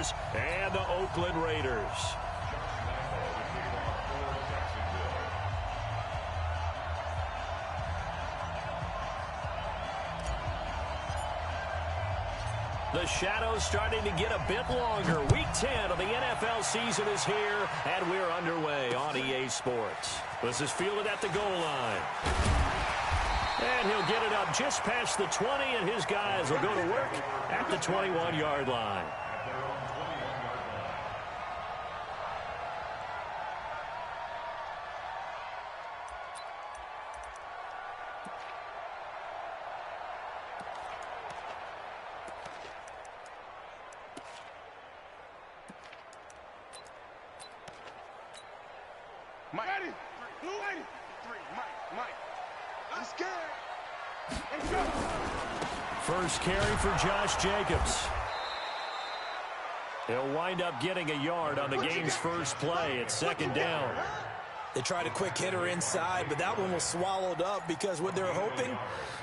Jaguars and the Oakland Raiders. The shadow's starting to get a bit longer. Week 10 of the NFL season is here, and we're underway on EA Sports. This is fielded at the goal line. And he'll get it up just past the 20, and his guys will go to work at the 21-yard line. First carry for Josh Jacobs. He'll wind up getting a yard on the game's first play. It's second down. They tried a quick hitter inside, but that one was swallowed up because what they're hoping,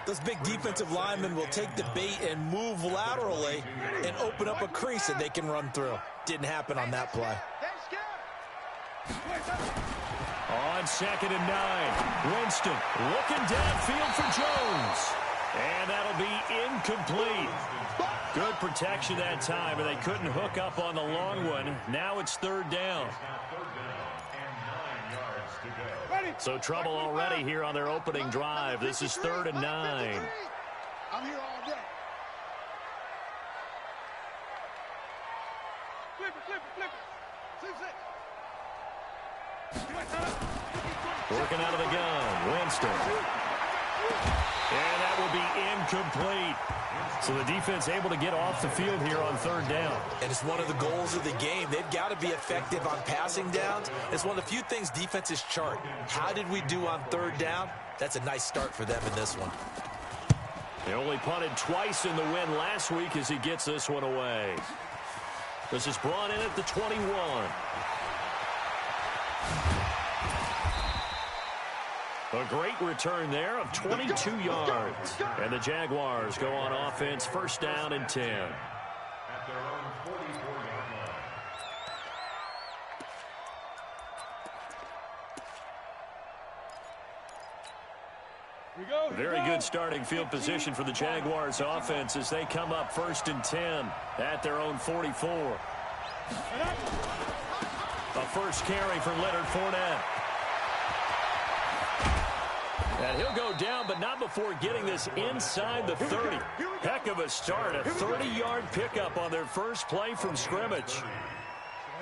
those big defensive linemen will take the bait and move laterally and open up a crease that they can run through. Didn't happen on that play. On 2nd and 9, Winston looking downfield for Jones. And that'll be incomplete. Good protection that time, and they couldn't hook up on the long one. Now it's third down. So trouble already here on their opening drive. This is 3rd and 9. I'm here all day. Flip it. Working out of the gun, Winston. And that will be incomplete. So the defense able to get off the field here on third down. And it's one of the goals of the game. They've got to be effective on passing downs. It's one of the few things defenses chart. How did we do on third down? That's a nice start for them in this one. They only punted twice in the win last week as he gets this one away. This is brought in at the 21. A great return there of 22 yards. And the Jaguars go on offense, first down and 10. Very good starting field position for the Jaguars offense as they come up 1st and 10 at their own 44. A first carry for Leonard Fournette. And he'll go down, but not before getting this inside the 30. Heck of a start, a 30-yard pickup on their first play from scrimmage.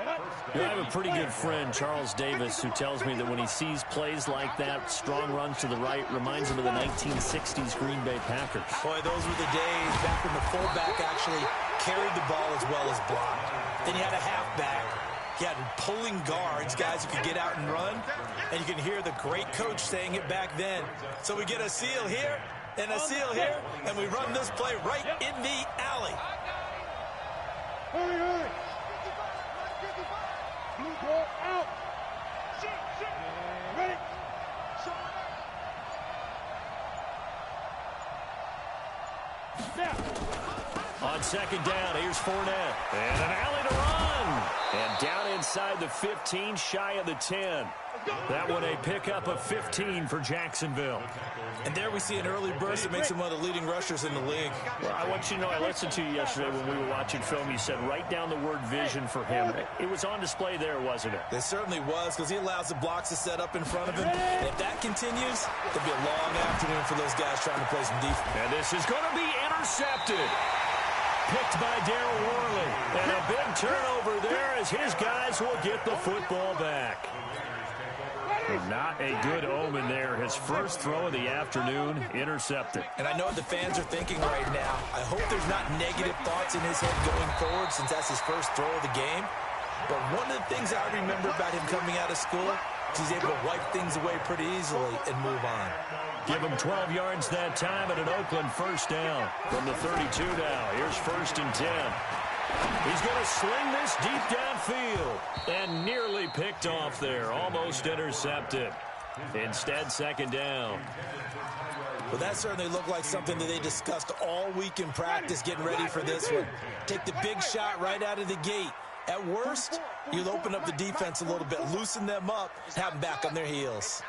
I have a pretty good friend, Charles Davis, who tells me that when he sees plays like that, strong runs to the right, reminds him of the 1960s Green Bay Packers. Boy, those were the days back when the fullback actually carried the ball as well as blocked. Then you had a halfback. You had pulling guards, guys who could get out and run. And you can hear the great coach saying it back then. So we get a seal here and a seal here, and we run this play right in the alley. Out. Ready. On second down, here's Fournette. And an alley to run. And down inside the 15, shy of the 10. That one a pickup of 15 for Jacksonville. And there we see an early burst that makes him one of the leading rushers in the league. Well, I want you to know, I listened to you yesterday when we were watching film. You said write down the word vision for him. It was on display there, wasn't it? It certainly was, because he allows the blocks to set up in front of him. And if that continues, it'll be a long afternoon for those guys trying to play some defense. And this is going to be intercepted. Picked by Darryl Worley. And a big turnover there as his guys will get the football back. Not a good omen there. His first throw of the afternoon, intercepted. And I know what the fans are thinking right now. I hope there's not negative thoughts in his head going forward since that's his first throw of the game. But one of the things I remember about him coming out of school is he's able to wipe things away pretty easily and move on. Give him 12 yards that time at an Oakland first down. From the 32 now, here's 1st and 10. He's going to sling this deep downfield. And nearly picked off there. Almost intercepted. Instead, second down. Well, that certainly looked like something that they discussed all week in practice, getting ready for this one. Take the big shot right out of the gate. At worst, you'll open up the defense a little bit, loosen them up, have them back on their heels.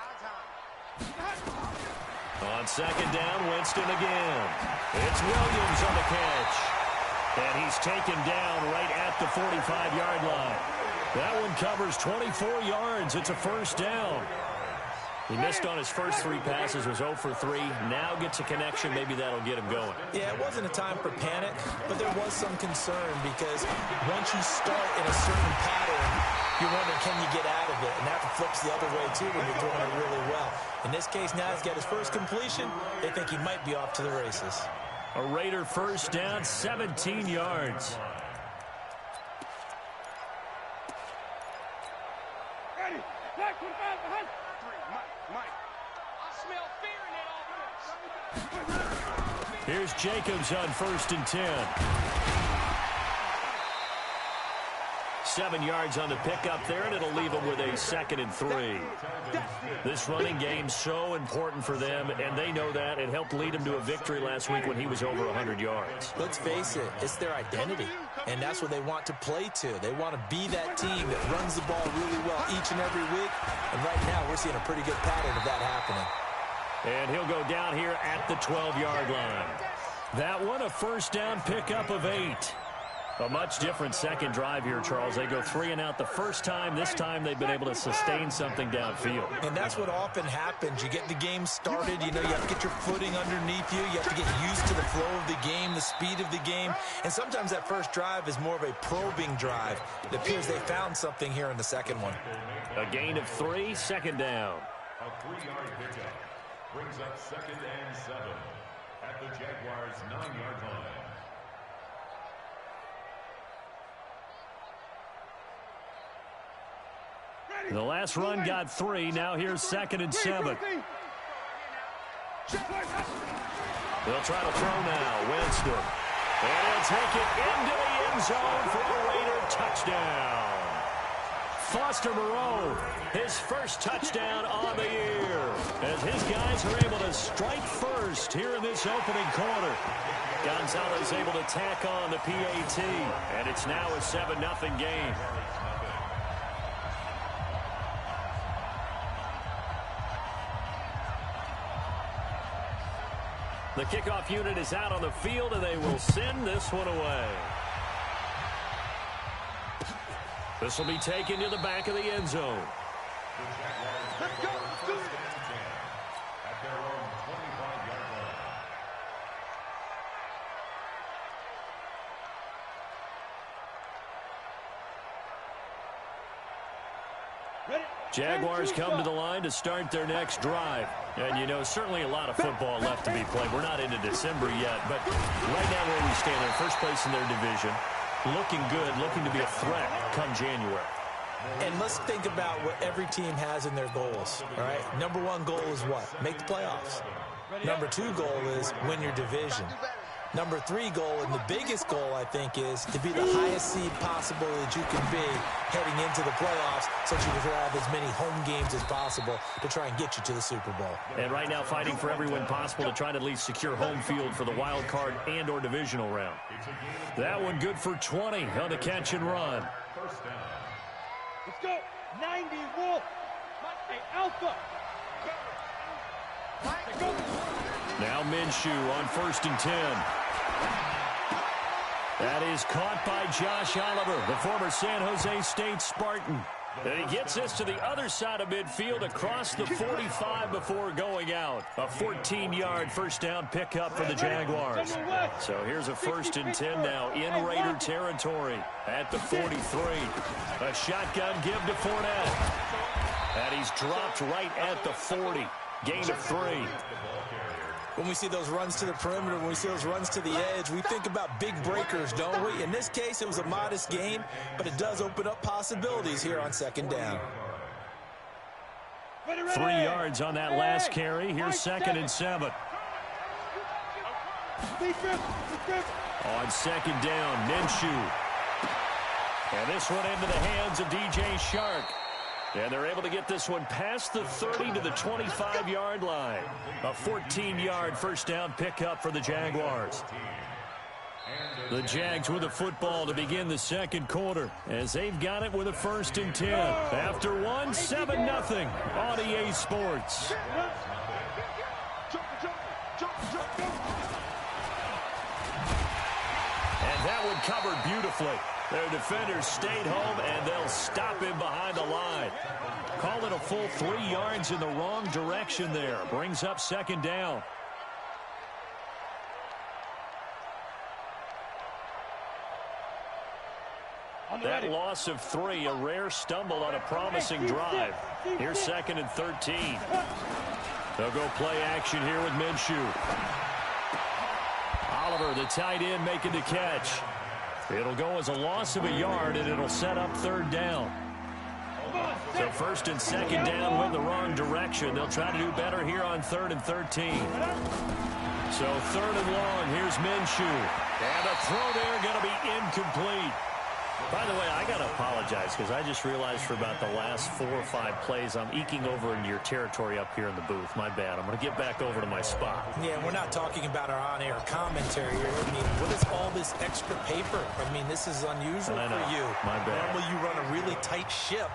On second down, Winston again. It's Williams on the catch. And he's taken down right at the 45-yard line. That one covers 24 yards. It's a first down. He missed on his first 3 passes, was 0 for 3. Now gets a connection. Maybe that'll get him going. Yeah, it wasn't a time for panic, but there was some concern because once you start in a certain pattern, you're wondering, can you get out of it? And that flips the other way, too, when you're throwing it really well. In this case, now he's got his first completion. They think he might be off to the races. A Raider first down, 17 yards. Ready. Black 25 behind. Mike. I smell fear in that offense. Here's Jacobs on first and 10. 7 yards on the pickup there, and it'll leave them with a 2nd and 3. This running game's so important for them, and they know that. It helped lead them to a victory last week when he was over 100 yards. Let's face it, it's their identity, and that's what they want to play to. They want to be that team that runs the ball really well each and every week, and right now we're seeing a pretty good pattern of that happening. And he'll go down here at the 12-yard line. That one, a first down pickup of 8. A much different second drive here, Charles. They go 3 and out the first time. This time they've been able to sustain something downfield. And that's what often happens. You get the game started. You know, you have to get your footing underneath you. You have to get used to the flow of the game, the speed of the game. And sometimes that first drive is more of a probing drive. It appears they found something here in the second one. A gain of 3, second down. A 3-yard pickup brings up 2nd and 7 at the Jaguars' 9-yard line. The last run got 3. Now here's 2nd and 7. They'll try to throw now. Winston. And he'll take it into the end zone for a Raider touchdown. Foster Moreau, his first touchdown on the year, as his guys are able to strike first here in this opening quarter. Gonzalez able to tack on the PAT, and it's now a 7-0 game. The kickoff unit is out on the field, and they will send this one away. This will be taken to the back of the end zone. Let's go. Let's do it. At their own 25-yard line. Jaguars come to the line to start their next drive. And, you know, certainly a lot of football left to be played. We're not into December yet, but right now where we stand, they're first place in their division. Looking good, looking to be a threat come January. And let's think about what every team has in their goals, all right? Number 1 goal is what? Make the playoffs. Number 2 goal is win your division. Number 3 goal, and the biggest goal, I think, is to be the highest seed possible that you can be heading into the playoffs so that you can have as many home games as possible to try and get you to the Super Bowl. And right now fighting for every win possible to try to at least secure home field for the wild card and or divisional round. That one good for 20 on the catch and run. Let's go. 90 Wolf. Hey, Alpha. Go. Now Minshew on first and 10. That is caught by Josh Oliver, the former San Jose State Spartan. And he gets this to the other side of midfield across the 45 before going out. A 14-yard first down pickup for the Jaguars. So here's a first and 10 now in Raider territory at the 43. A shotgun give to Fournette. And he's dropped right at the 40. Gain of 3. When we see those runs to the perimeter, when we see those runs to the edge, we think about big breakers, don't we? In this case, it was a modest gain, but it does open up possibilities here on second down. 3 yards on that last carry. Here's 2nd and 7. On second down, Minshew. And this one into the hands of DJ Shark. And they're able to get this one past the 30 to the 25-yard line. A 14-yard first down pickup for the Jaguars. The Jags with the football to begin the second quarter as they've got it with a 1st and 10. After one, 7-0 on EA Sports. And that one covered beautifully. Their defenders stayed home, and they'll stop him behind the line. Call it a full 3 yards in the wrong direction there. Brings up 2nd down. That loss of 3, a rare stumble on a promising drive. Here's 2nd and 13. They'll go play action here with Minshew. Oliver, the tight end, making the catch. It'll go as a loss of a yard, and it'll set up 3rd down. So 1st and 2nd down went the wrong direction. They'll try to do better here on 3rd and 13. So 3rd and long, here's Minshew. And a throw there going to be incomplete. By the way, I got to apologize because I just realized for about the last 4 or 5 plays, I'm eking over into your territory up here in the booth. My bad. I'm going to get back over to my spot. Yeah, we're not talking about our on-air commentary here. I mean, what is all this extra paper? I mean, this is unusual for you. My bad. Normally you run a really tight ship.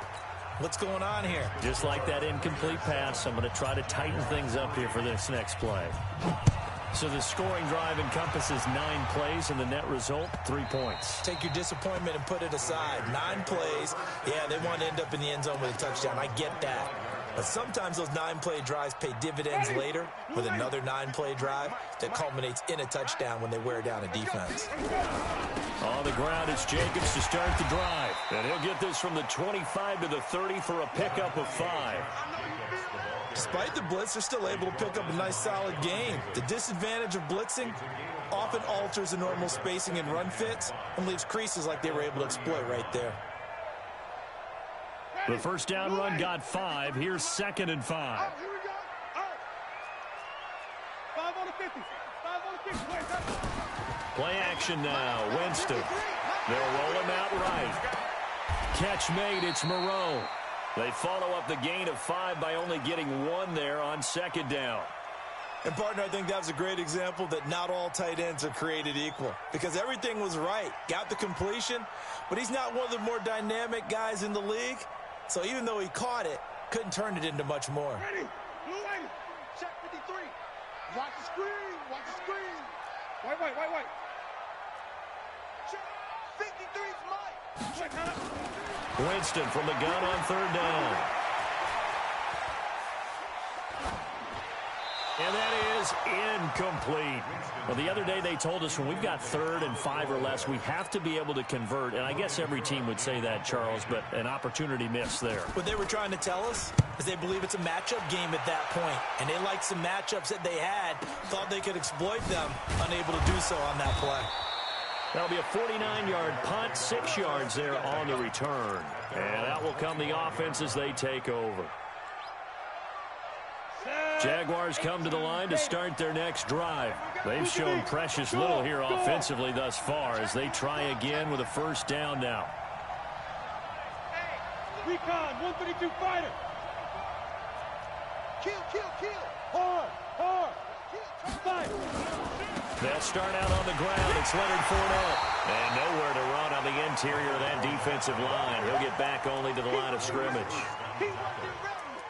What's going on here? Just like that incomplete pass, I'm going to try to tighten things up here for this next play. So the scoring drive encompasses 9 plays, and the net result, 3 points. Take your disappointment and put it aside. 9 plays. Yeah, they want to end up in the end zone with a touchdown. I get that. But sometimes those 9-play drives pay dividends later with another 9-play drive that culminates in a touchdown when they wear down a defense. On the ground, it's Jacobs to start the drive. And he'll get this from the 25 to the 30 for a pickup of 5. Despite the blitz, they're still able to pick up a nice, solid gain. The disadvantage of blitzing often alters the normal spacing and run fits and leaves creases like they were able to exploit right there. The first down run got 5. Here's 2nd and 5. Here we go. 5 on the 50. 5 on the 50. Play action now. Winston. They'll roll him out right. Catch made. It's Moreau. They follow up the gain of 5 by only getting 1 there on 2nd down. And, partner, I think that was a great example that not all tight ends are created equal because everything was right. Got the completion, but he's not one of the more dynamic guys in the league. So even though he caught it, couldn't turn it into much more. Ready. Blue 80. Check 53. Watch the screen. Watch the screen. White. Check. 53's Mike. Check, huh? Winston from the gun on 3rd down. And that is incomplete. Well, the other day they told us when we've got 3rd and 5 or less, we have to be able to convert. And I guess every team would say that, Charles, but an opportunity missed there. What they were trying to tell us is they believe it's a matchup game at that point. And they liked some matchups that they had, thought they could exploit them, unable to do so on that play. That'll be a 49-yard punt, 6 yards there on the return. And out will come the offense as they take over. Jaguars come to the line to start their next drive. They've shown precious little here offensively thus far as they try again with a first down now. Recon, 132 fighter. Kill. Hard. Fight. They'll start out on the ground. It's Leonard Fournette. And nowhere to run on the interior of that defensive line. He'll get back only to the line of scrimmage.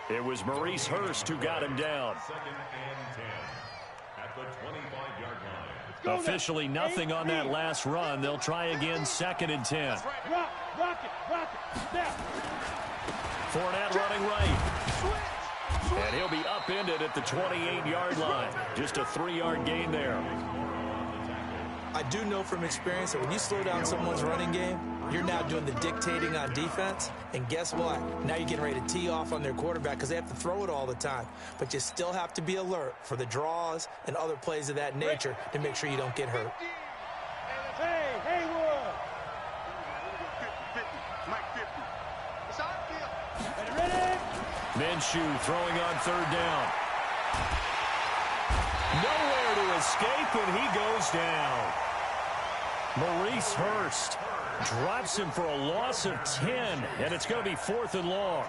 It was Maurice Hurst who got him down. 2nd and 10 at the 25-yard line. Officially nothing on that last run. They'll try again 2nd and 10. Rock it. Snap. Fournette running right. And he'll be upended at the 28-yard line. Just a 3-yard gain there. I do know from experience that when you slow down someone's running game, you're now doing the dictating on defense. And guess what? Now you're getting ready to tee off on their quarterback because they have to throw it all the time. But you still have to be alert for the draws and other plays of that nature to make sure you don't get hurt. Hey, Haywood. 50. Mike 50. It's outfield. Ready? Minshew throwing on 3rd down. Nowhere to escape, and he goes down. Maurice Hurst Drops him for a loss of 10, and it's going to be 4th and long.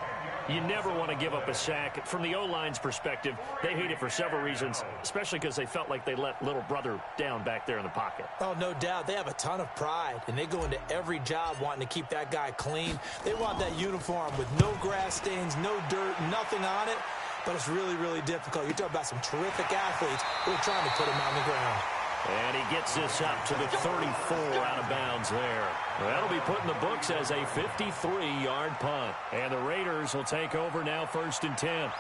You never want to give up a sack. From the O-line's perspective, they hate it for several reasons, especially because they felt like they let little brother down back there in the pocket. Oh, no doubt. They have a ton of pride, and they go into every job wanting to keep that guy clean. They want that uniform with no grass stains, no dirt, nothing on it. But it's really, really difficult. You're talking about some terrific athletes who are trying to put him on the ground. And he gets this up to the 34 out of bounds there. That'll be put in the books as a 53-yard punt. And the Raiders will take over now 1st and 10.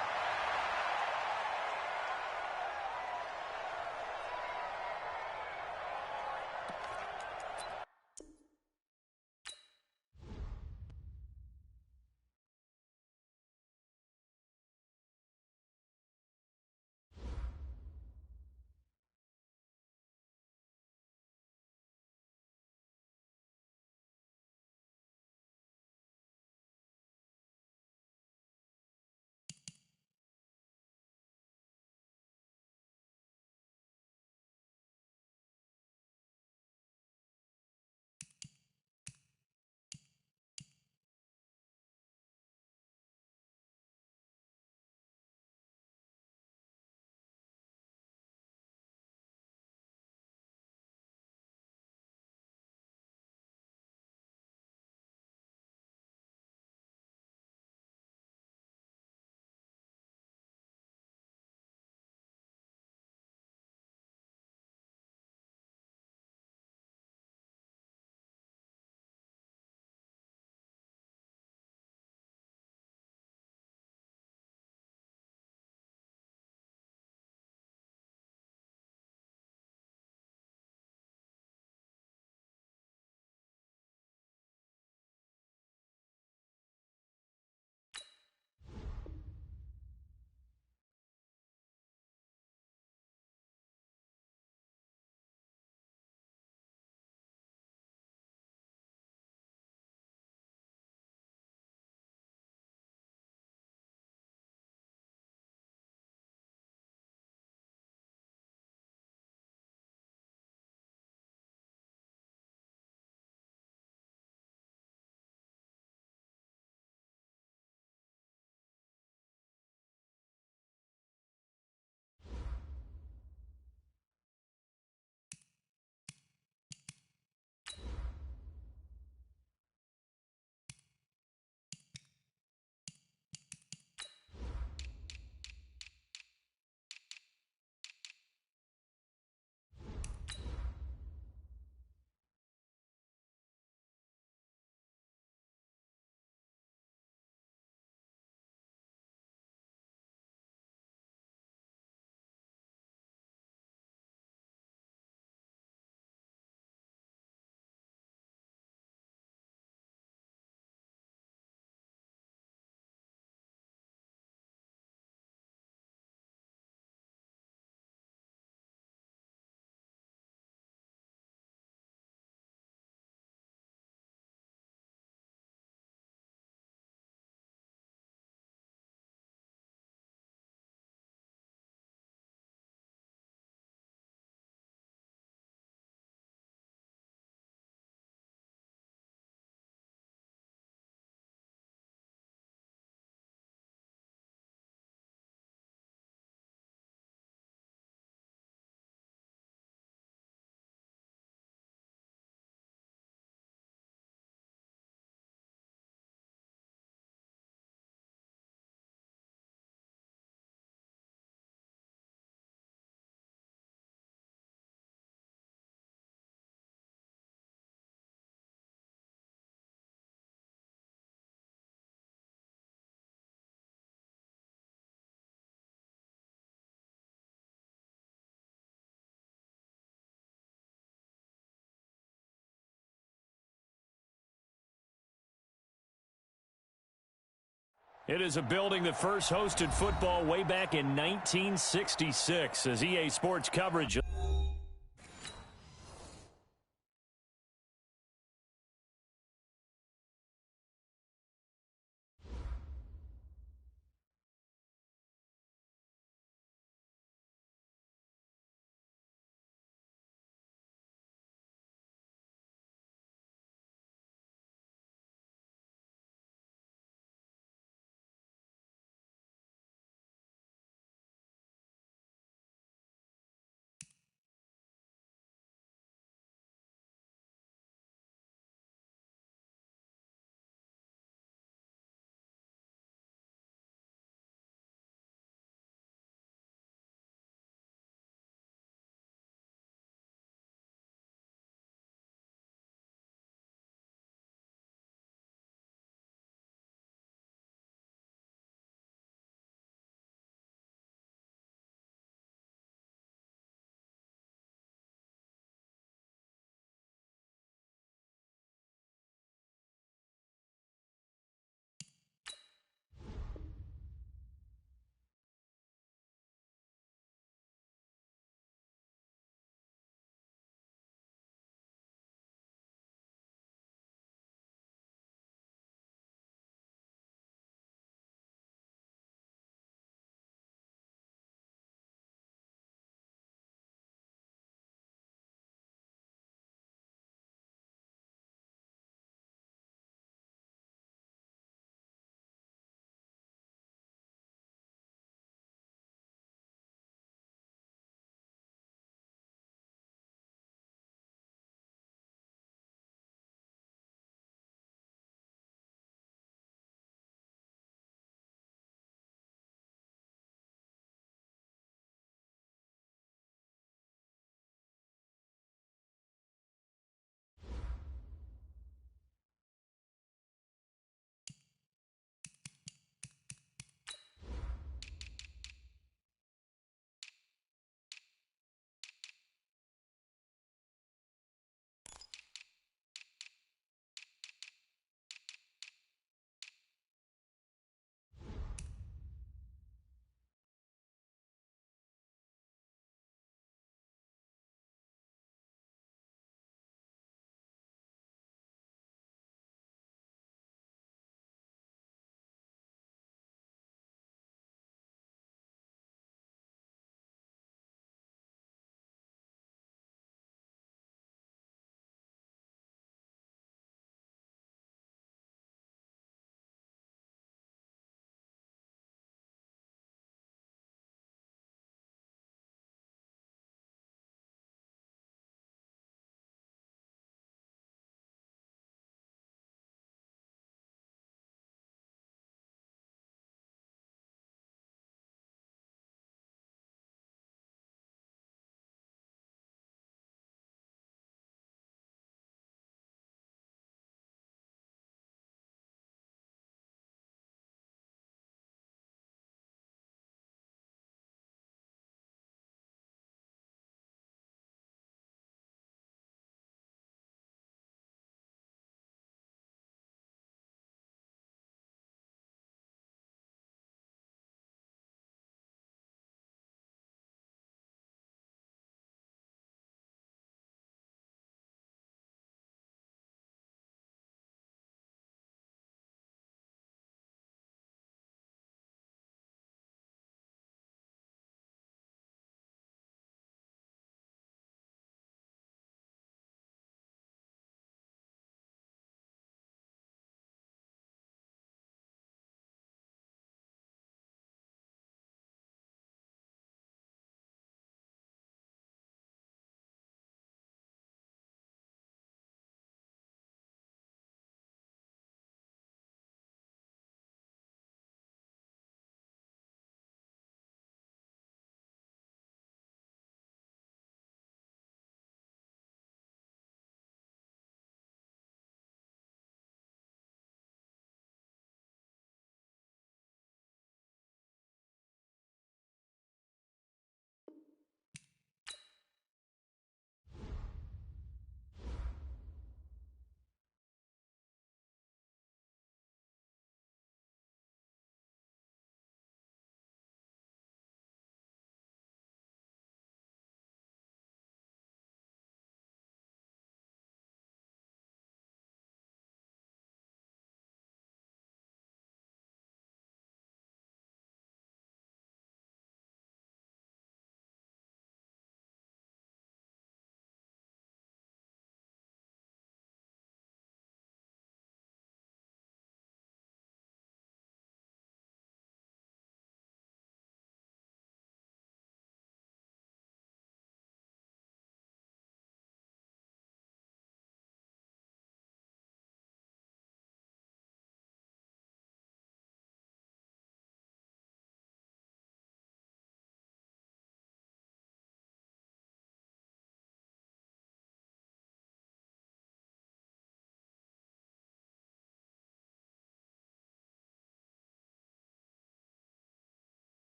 It is a building that first hosted football way back in 1966 as EA Sports coverage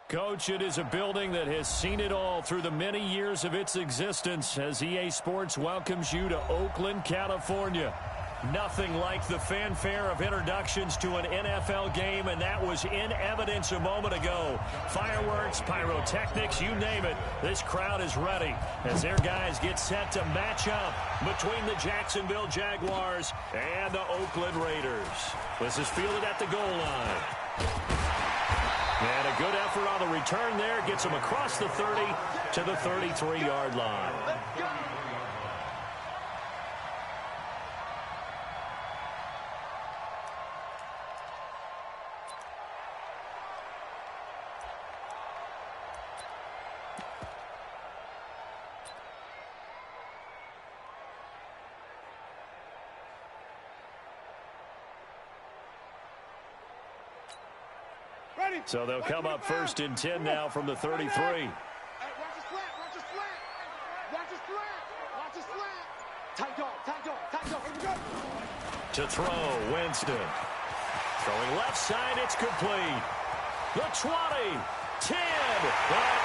Coach, it is a building that has seen it all through the many years of its existence as EA Sports welcomes you to Oakland, California. Nothing like the fanfare of introductions to an NFL game, and that was in evidence a moment ago. Fireworks, pyrotechnics, you name it. This crowd is ready as their guys get set to match up between the Jacksonville Jaguars and the Oakland Raiders. This is fielded at the goal line. And a good effort on the return there gets them across the 30 to the 33-yard line. So they'll come up first and 10 now from the 33. Watch his flat, watch his flat. Watch his flat, watch his flat. Tight dog, tight dog, tight dog. Here we go. To throw, Winston. Throwing left side, it's complete. The 20, 10, and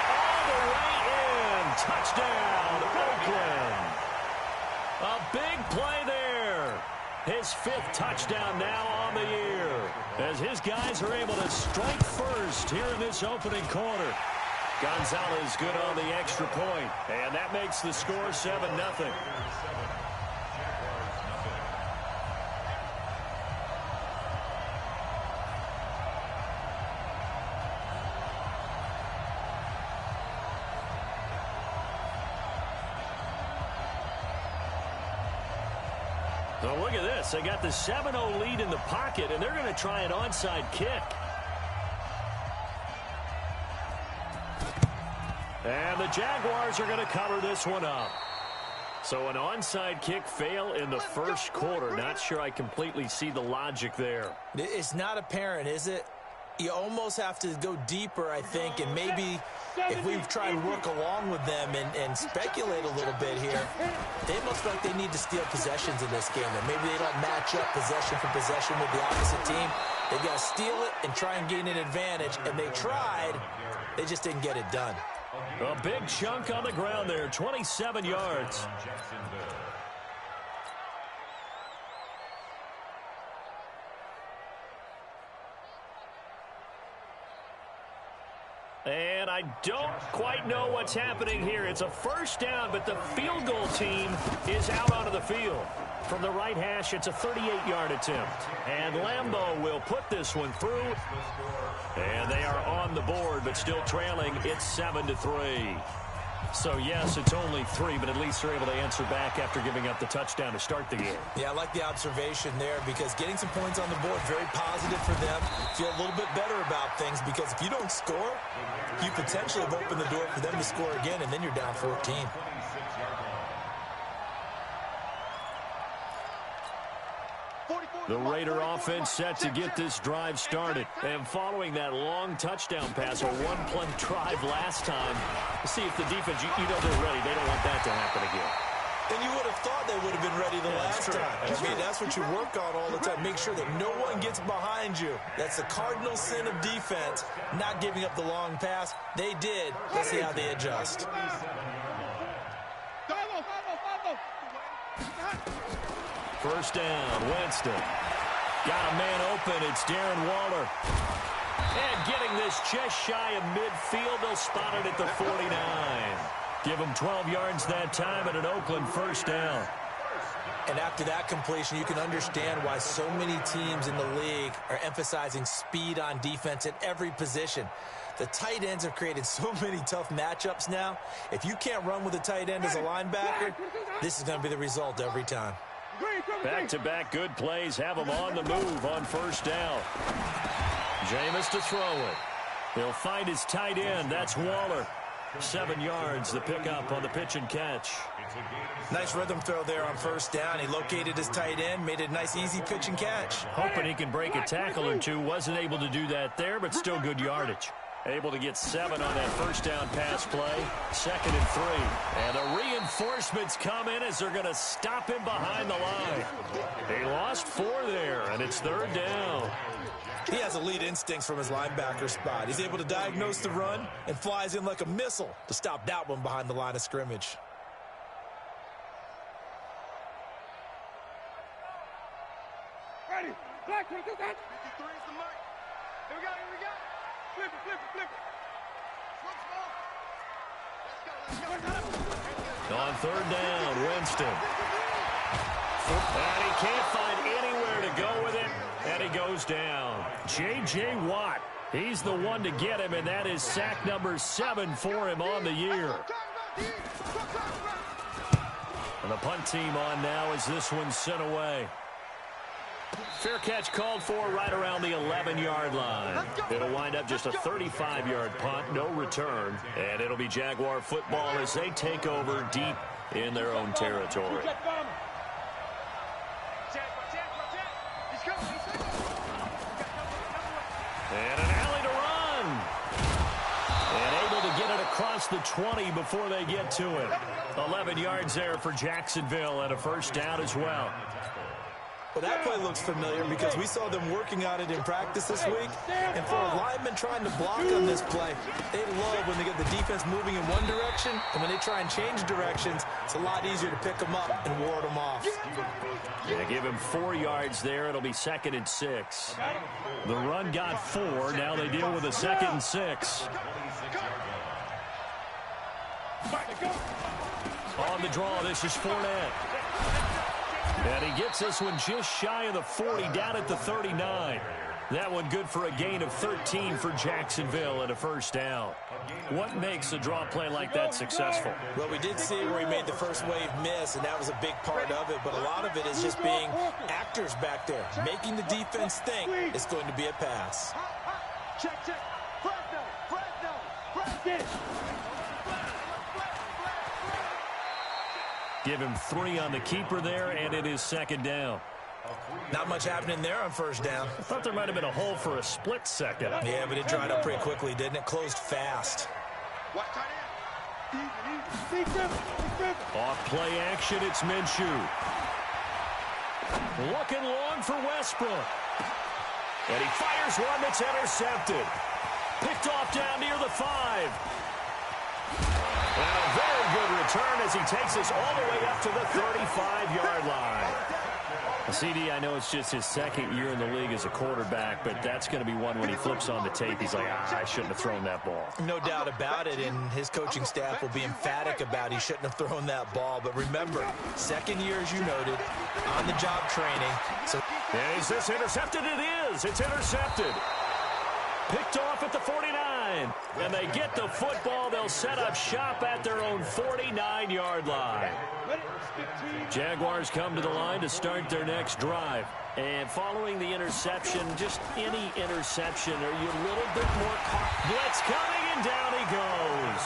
all the way in. Touchdown, Oakland. A big play there. His 5th touchdown now on the year as his guys are able to strike first here in this opening quarter. Gonzalez good on the extra point, and that makes the score 7-0. So look at this. They got the 7-0 lead in the pocket, and they're going to try an onside kick. And the Jaguars are going to cover this one up. So an onside kick fail in the first quarter. Not sure I completely see the logic there. It's not apparent, is it? You almost have to go deeper, I think, and maybe if we try and work along with them and speculate a little bit here, they must feel like they need to steal possessions in this game, and maybe they don't match up possession for possession with the opposite team. They've got to steal it and try and gain an advantage, and they tried. They just didn't get it done. A big chunk on the ground there, 27 yards. And I don't quite know what's happening here. It's a first down, but the field goal team is out onto the field. From the right hash, it's a 38-yard attempt. And Lambeau will put this one through. And they are on the board, but still trailing. It's 7-3. So, yes, it's only 3, but at least they're able to answer back after giving up the touchdown to start the game. Yeah, I like the observation there because getting some points on the board, very positive for them. Feel a little bit better about things because if you don't score, you potentially have opened the door for them to score again, and then you're down 14. The Raider offense set to get this drive started. And following that long touchdown pass, a one-play drive last time, see if the defense, you know they're ready. They don't want that to happen again. And you would have thought they would have been ready the last time. I mean, that's what you work on all the time. Make sure that no one gets behind you. That's the cardinal sin of defense, not giving up the long pass. They did. Let's see how they adjust. First down, Winston. Got a man open. It's Darren Waller. And getting this just shy of midfield. They'll spot it at the 49. Give them 12 yards that time and an Oakland first down. And after that completion, you can understand why so many teams in the league are emphasizing speed on defense at every position. The tight ends have created so many tough matchups now. If you can't run with a tight end as a linebacker, this is going to be the result every time. Back-to-back good plays have him on the move on first down. Jameis to throw it. He'll find his tight end. That's Waller. 7 yards, the pickup on the pitch and catch. Nice rhythm throw there on first down. He located his tight end, made it a nice, easy pitch and catch. Hoping he can break a tackle or two. Wasn't able to do that there, but still good yardage. Able to get 7 on that first down pass play. 2nd and 3. And the reinforcements come in as they're going to stop him behind the line. He lost 4 there, and it's 3rd down. He has elite instincts from his linebacker spot. He's able to diagnose the run and flies in like a missile to stop that one behind the line of scrimmage. Ready. Black, 22, got 53 is the mark. Here we go, here we go. Flip it, flip it, flip it. Let's go, let's go. On 3rd down, Winston. And he can't find anywhere to go with it, and he goes down. J.J. Watt, he's the one to get him, and that is sack number 7 for him on the year. And the punt team on now as this one's sent away. Fair catch called for right around the 11-yard line. It'll wind up just a 35-yard punt, no return, and it'll be Jaguar football as they take over deep in their own territory. And an alley to run. And able to get it across the 20 before they get to it. 11 yards there for Jacksonville and a first down as well. Well, that play looks familiar because we saw them working on it in practice this week. And for a lineman trying to block on this play, they love when they get the defense moving in one direction. And when they try and change directions, it's a lot easier to pick them up and ward them off. Yeah, give him 4 yards there. It'll be 2nd and 6. The run got 4. Now they deal with a 2nd and 6. On the draw, this is Fournette. And he gets this one just shy of the 40, down at the 39. That one good for a gain of 13 for Jacksonville and a first down. What makes a draw play like that successful? Well, we did see where he made the first wave miss, and that was a big part of it. But a lot of it is just being actors back there, making the defense think it's going to be a pass. Check, check. Fresno. Give him 3 on the keeper there, and it is 2nd down. Not much happening there on first down. I thought there might have been a hole for a split second. Yeah, but it dried up pretty quickly, didn't it? Closed fast. Off play action, it's Minshew. Looking long for Westbrook. And he fires one that's intercepted. Picked off down near the 5. And a very good return as he takes us all the way up to the 35-yard line. CD, I know it's just his 2nd year in the league as a quarterback, but that's going to be one when he flips on the tape. He's like, I shouldn't have thrown that ball. No doubt about it, and his coaching staff will be emphatic about he shouldn't have thrown that ball. But remember, 2nd year, as you noted, on-the-job training. So, is this intercepted? It is. It's intercepted. Picked off at the 49. And they get the football. They'll set up shop at their own 49-yard line. Jaguars come to the line to start their next drive. And following the interception, just any interception, are you a little bit more caught? Blitz coming, and down he goes.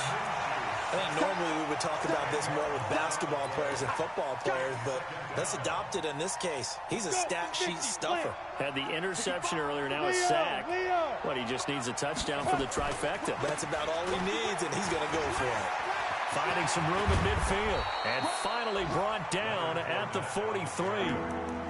I think normally we would talk about this more with basketball players and football players, but let's adopt it in this case. He's a stat sheet stuffer. Had the interception earlier, now a sack. What, he just needs a touchdown for the trifecta. That's about all he needs, and he's going to go for it. Finding some room in midfield. And finally brought down at the 43.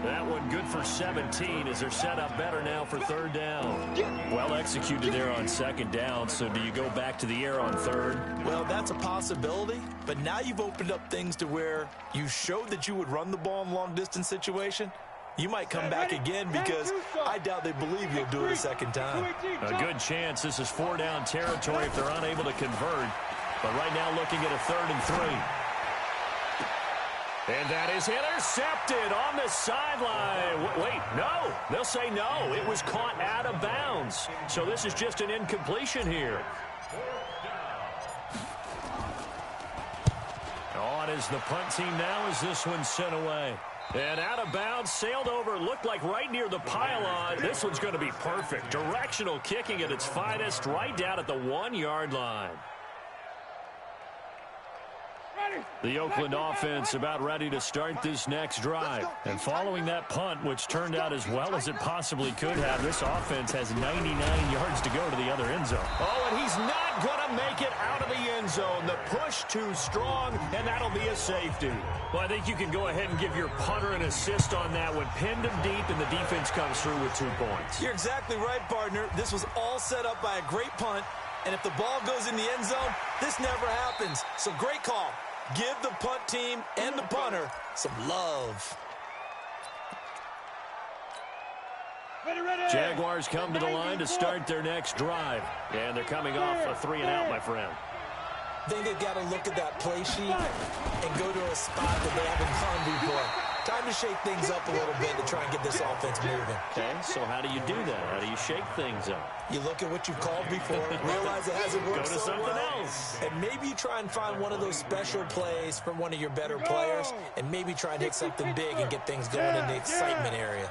That one good for 17 as they're set up better now for 3rd down. Well executed there on 2nd down, so do you go back to the air on 3rd? Well, that's a possibility, but now you've opened up things to where you showed that you would run the ball in long-distance situation. You might come back again because I doubt they believe you'll do it a 2nd time. A good chance this is 4-down territory if they're unable to convert. But right now looking at a 3rd and 3. And that is intercepted on the sideline. Wait, no. They'll say no. It was caught out of bounds. So this is just an incompletion here. On is the punt team now as this one's sent away. And out of bounds, sailed over, looked like right near the pylon. This one's going to be perfect. Directional kicking at its finest, right down at the 1-yard line. The Oakland offense about ready to start this next drive. And following that punt, which turned out as well as it possibly could have, this offense has 99 yards to go to the other end zone. Oh, and he's not going to make it out of the end zone. The push too strong, and that'll be a safety. Well, I think you can go ahead and give your punter an assist on that one. Pinned him deep, and the defense comes through with 2 points. You're exactly right, partner. This was all set up by a great punt, and if the ball goes in the end zone, this never happens. So great call. Give the punt team and the punter some love. Jaguars come to the line to start their next drive. And they're coming off a 3-and-out, my friend. I think they've got to look at that play sheet and go to a spot that they haven't gone before. Time to shake things up a little bit to try and get this offense moving. Okay, so how do you do that? How do you shake things up? You look at what you've called before, realize it hasn't worked Go to so something well, else. and maybe you try and find one of those special plays from one of your better players, and maybe try and hit something big and get things going in the excitement area.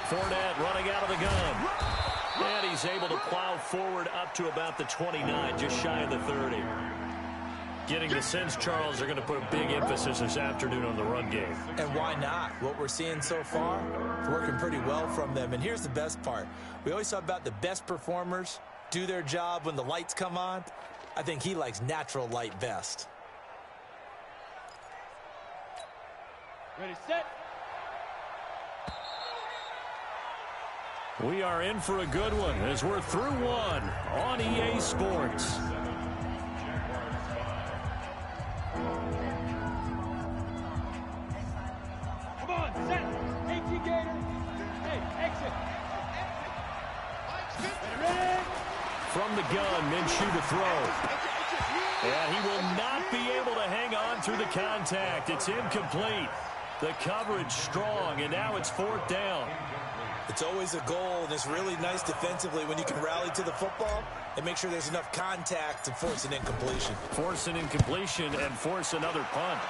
Fournette running out of the gun. And he's able to plow forward up to about the 29, just shy of the 30. Getting the sense, Charles, they're going to put a big emphasis this afternoon on the run game. And why not? What we're seeing so far is working pretty well from them. And here's the best part. We always talk about the best performers do their job when the lights come on. I think he likes natural light best. Ready, set. We are in for a good one as we're through one on EA Sports. Come on, set. AT Gator. Hey, exit. Ready? From the gun, Minshew to throw. And he will not be able to hang on through the contact. It's incomplete. The coverage strong, and now it's 4th down. It's always a goal, and it's really nice defensively when you can rally to the football and make sure there's enough contact to force an incompletion. Force an incompletion and force another punt.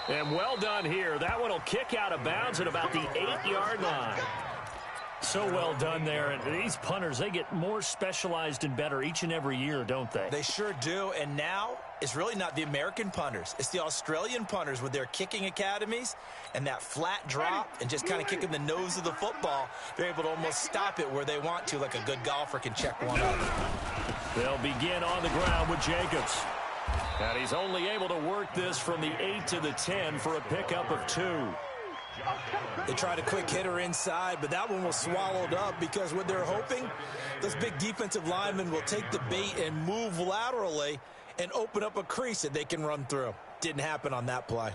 And well done here. That one will kick out of bounds at about the 8-yard line. So well done there. And these punters, they get more specialized and better each and every year, don't they? They sure do. And now it's really not the American punters. It's the Australian punters with their kicking academies and that flat drop and just kind of kicking the nose of the football. They're able to almost stop it where they want to, like a good golfer can check one up. They'll begin on the ground with Jacobs. And he's only able to work this from the 8 to the 10 for a pickup of 2. They tried a quick hitter inside, but that one was swallowed up because what they're hoping, those big defensive linemen will take the bait and move laterally and open up a crease that they can run through. Didn't happen on that play.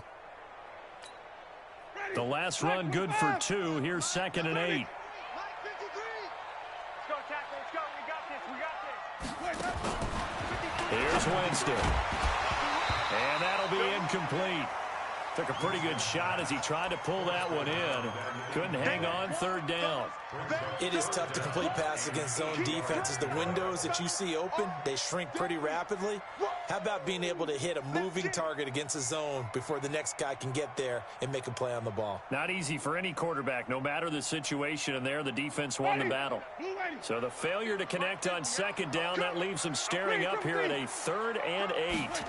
The last run good for 2. Here's 2nd and 8. Let's go, tackle. Let's go. We got this. Here's Winston. And that'll be incomplete. Took a pretty good shot as he tried to pull that one in. Couldn't hang on 3rd down. It is tough to complete passes against zone defenses. The windows that you see open, they shrink pretty rapidly. How about being able to hit a moving target against a zone before the next guy can get there and make a play on the ball? Not easy for any quarterback, no matter the situation, and there the defense won the battle. So the failure to connect on 2nd down, that leaves them staring up here at a 3rd and 8.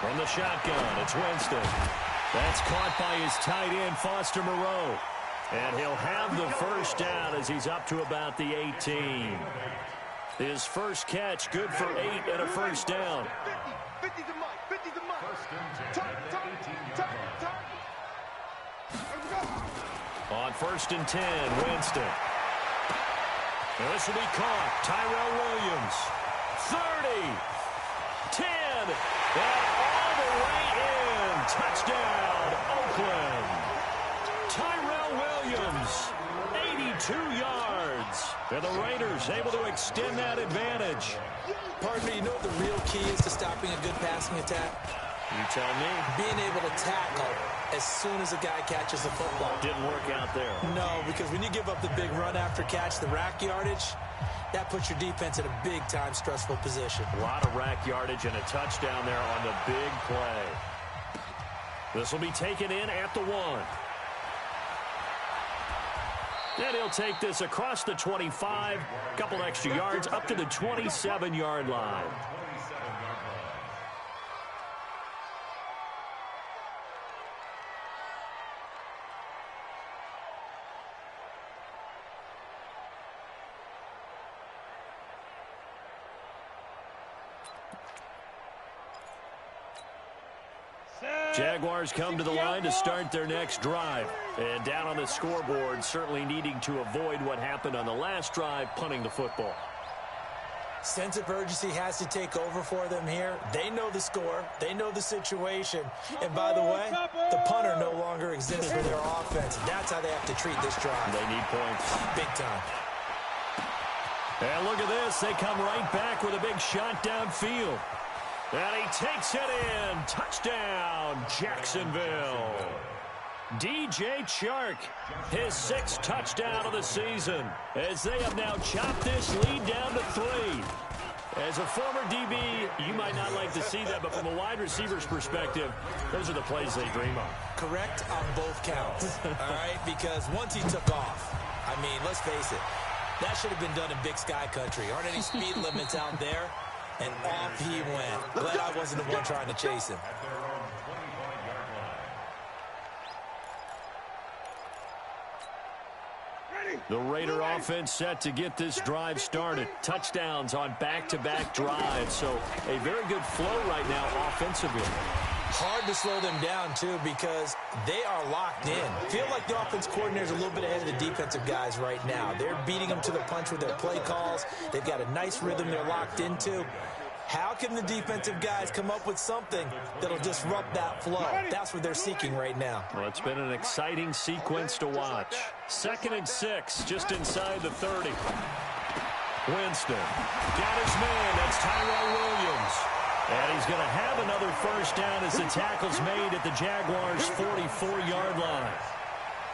From the shotgun, it's Winston. That's caught by his tight end, Foster Moreau. And he'll have the 1st down as he's up to about the 18. His first catch, good for 8 and a 1st down. 50 to Mike. 50 to Mike. On 1st and 10, Winston. And this will be caught. Tyrell Williams. 30. 10. And all the way in. Touchdown, Oakland. Tyrell Williams, 82 yards. And the Raiders able to extend that advantage. Partner, you know what the real key is to stopping a good passing attack? You tell me. Being able to tackle as soon as a guy catches the football. Didn't work out there. No, because when you give up the big run after catch, the rack yardage, that puts your defense in a big-time stressful position. A lot of rack yardage and a touchdown there on the big play. This will be taken in at the 1. And he'll take this across the 25, a couple extra yards, up to the 27-yard line. Jaguars come to the line to start their next drive. And down on the scoreboard, certainly needing to avoid what happened on the last drive, punting the football. Sense of urgency has to take over for them here. They know the score. They know the situation. And by the way, the punter no longer exists for their offense. That's how they have to treat this drive. They need points. Big time. And look at this. They come right back with a big shot downfield. And he takes it in. Touchdown, Jacksonville. DJ Chark, his 6th touchdown of the season, as they have now chopped this lead down to 3. As a former DB, you might not like to see that, but from a wide receiver's perspective, those are the plays they dream of. Correct on both counts, all right? Because once he took off, I mean, let's face it, that should have been done in Big Sky Country. Aren't any speed limits out there? And off he went. Glad I wasn't the one trying to chase him. The Raider offense set to get this drive started. Touchdowns on back-to-back drives. So a very good flow right now offensively. Hard to slow them down, too, because they are locked in. Feel like the offense coordinator is a little bit ahead of the defensive guys right now. They're beating them to the punch with their play calls. They've got a nice rhythm they're locked into. How can the defensive guys come up with something that'll disrupt that flow? That's what they're seeking right now. Well, it's been an exciting sequence to watch. 2nd and 6, just inside the 30. Winston got his man. That's Tyrell Williams. And he's going to have another first down as the tackle's made at the Jaguars' 44-yard line.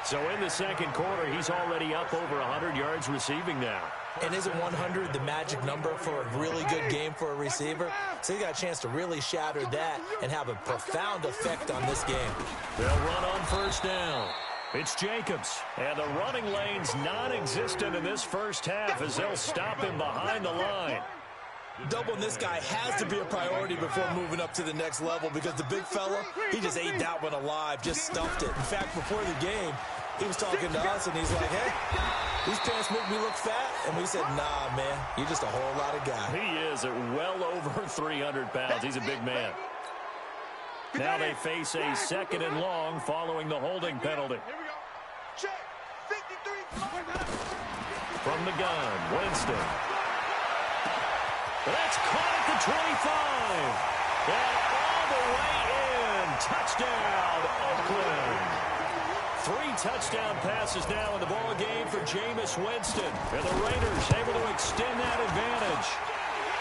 So in the second quarter, he's already up over 100 yards receiving now. And isn't 100 the magic number for a really good game for a receiver? So he got a chance to really shatter that and have a profound effect on this game. They'll run on first down. It's Jacobs. And the running lane's non-existent in this first half as they'll stop him behind the line. Doubling this guy has to be a priority before moving up to the next level because the big fella, he just ate that one alive, just stuffed it. In fact, before the game, he was talking to us, and he's like, hey, these pants make me look fat. And we said, nah, man, you're just a whole lot of guy. He is at well over 300 pounds. He's a big man. Now they face a 2nd and long following the holding penalty. Here we go. Check. 53. From the gun, Winston. That's caught at the 25. And all the way in. Touchdown, Oakland. 3 touchdown passes now in the ball game for Jameis Winston. And the Raiders able to extend that advantage.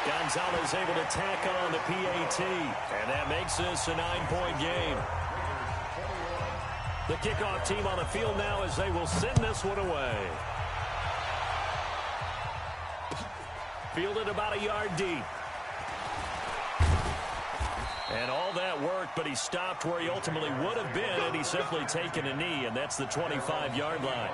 Gonzalez able to tack on the PAT. And that makes this a 9-point game. The kickoff team on the field now as they will send this one away. Fielded about a yard deep. And all that worked, but he stopped where he ultimately would have been had he simply taken a knee, and that's the 25-yard line.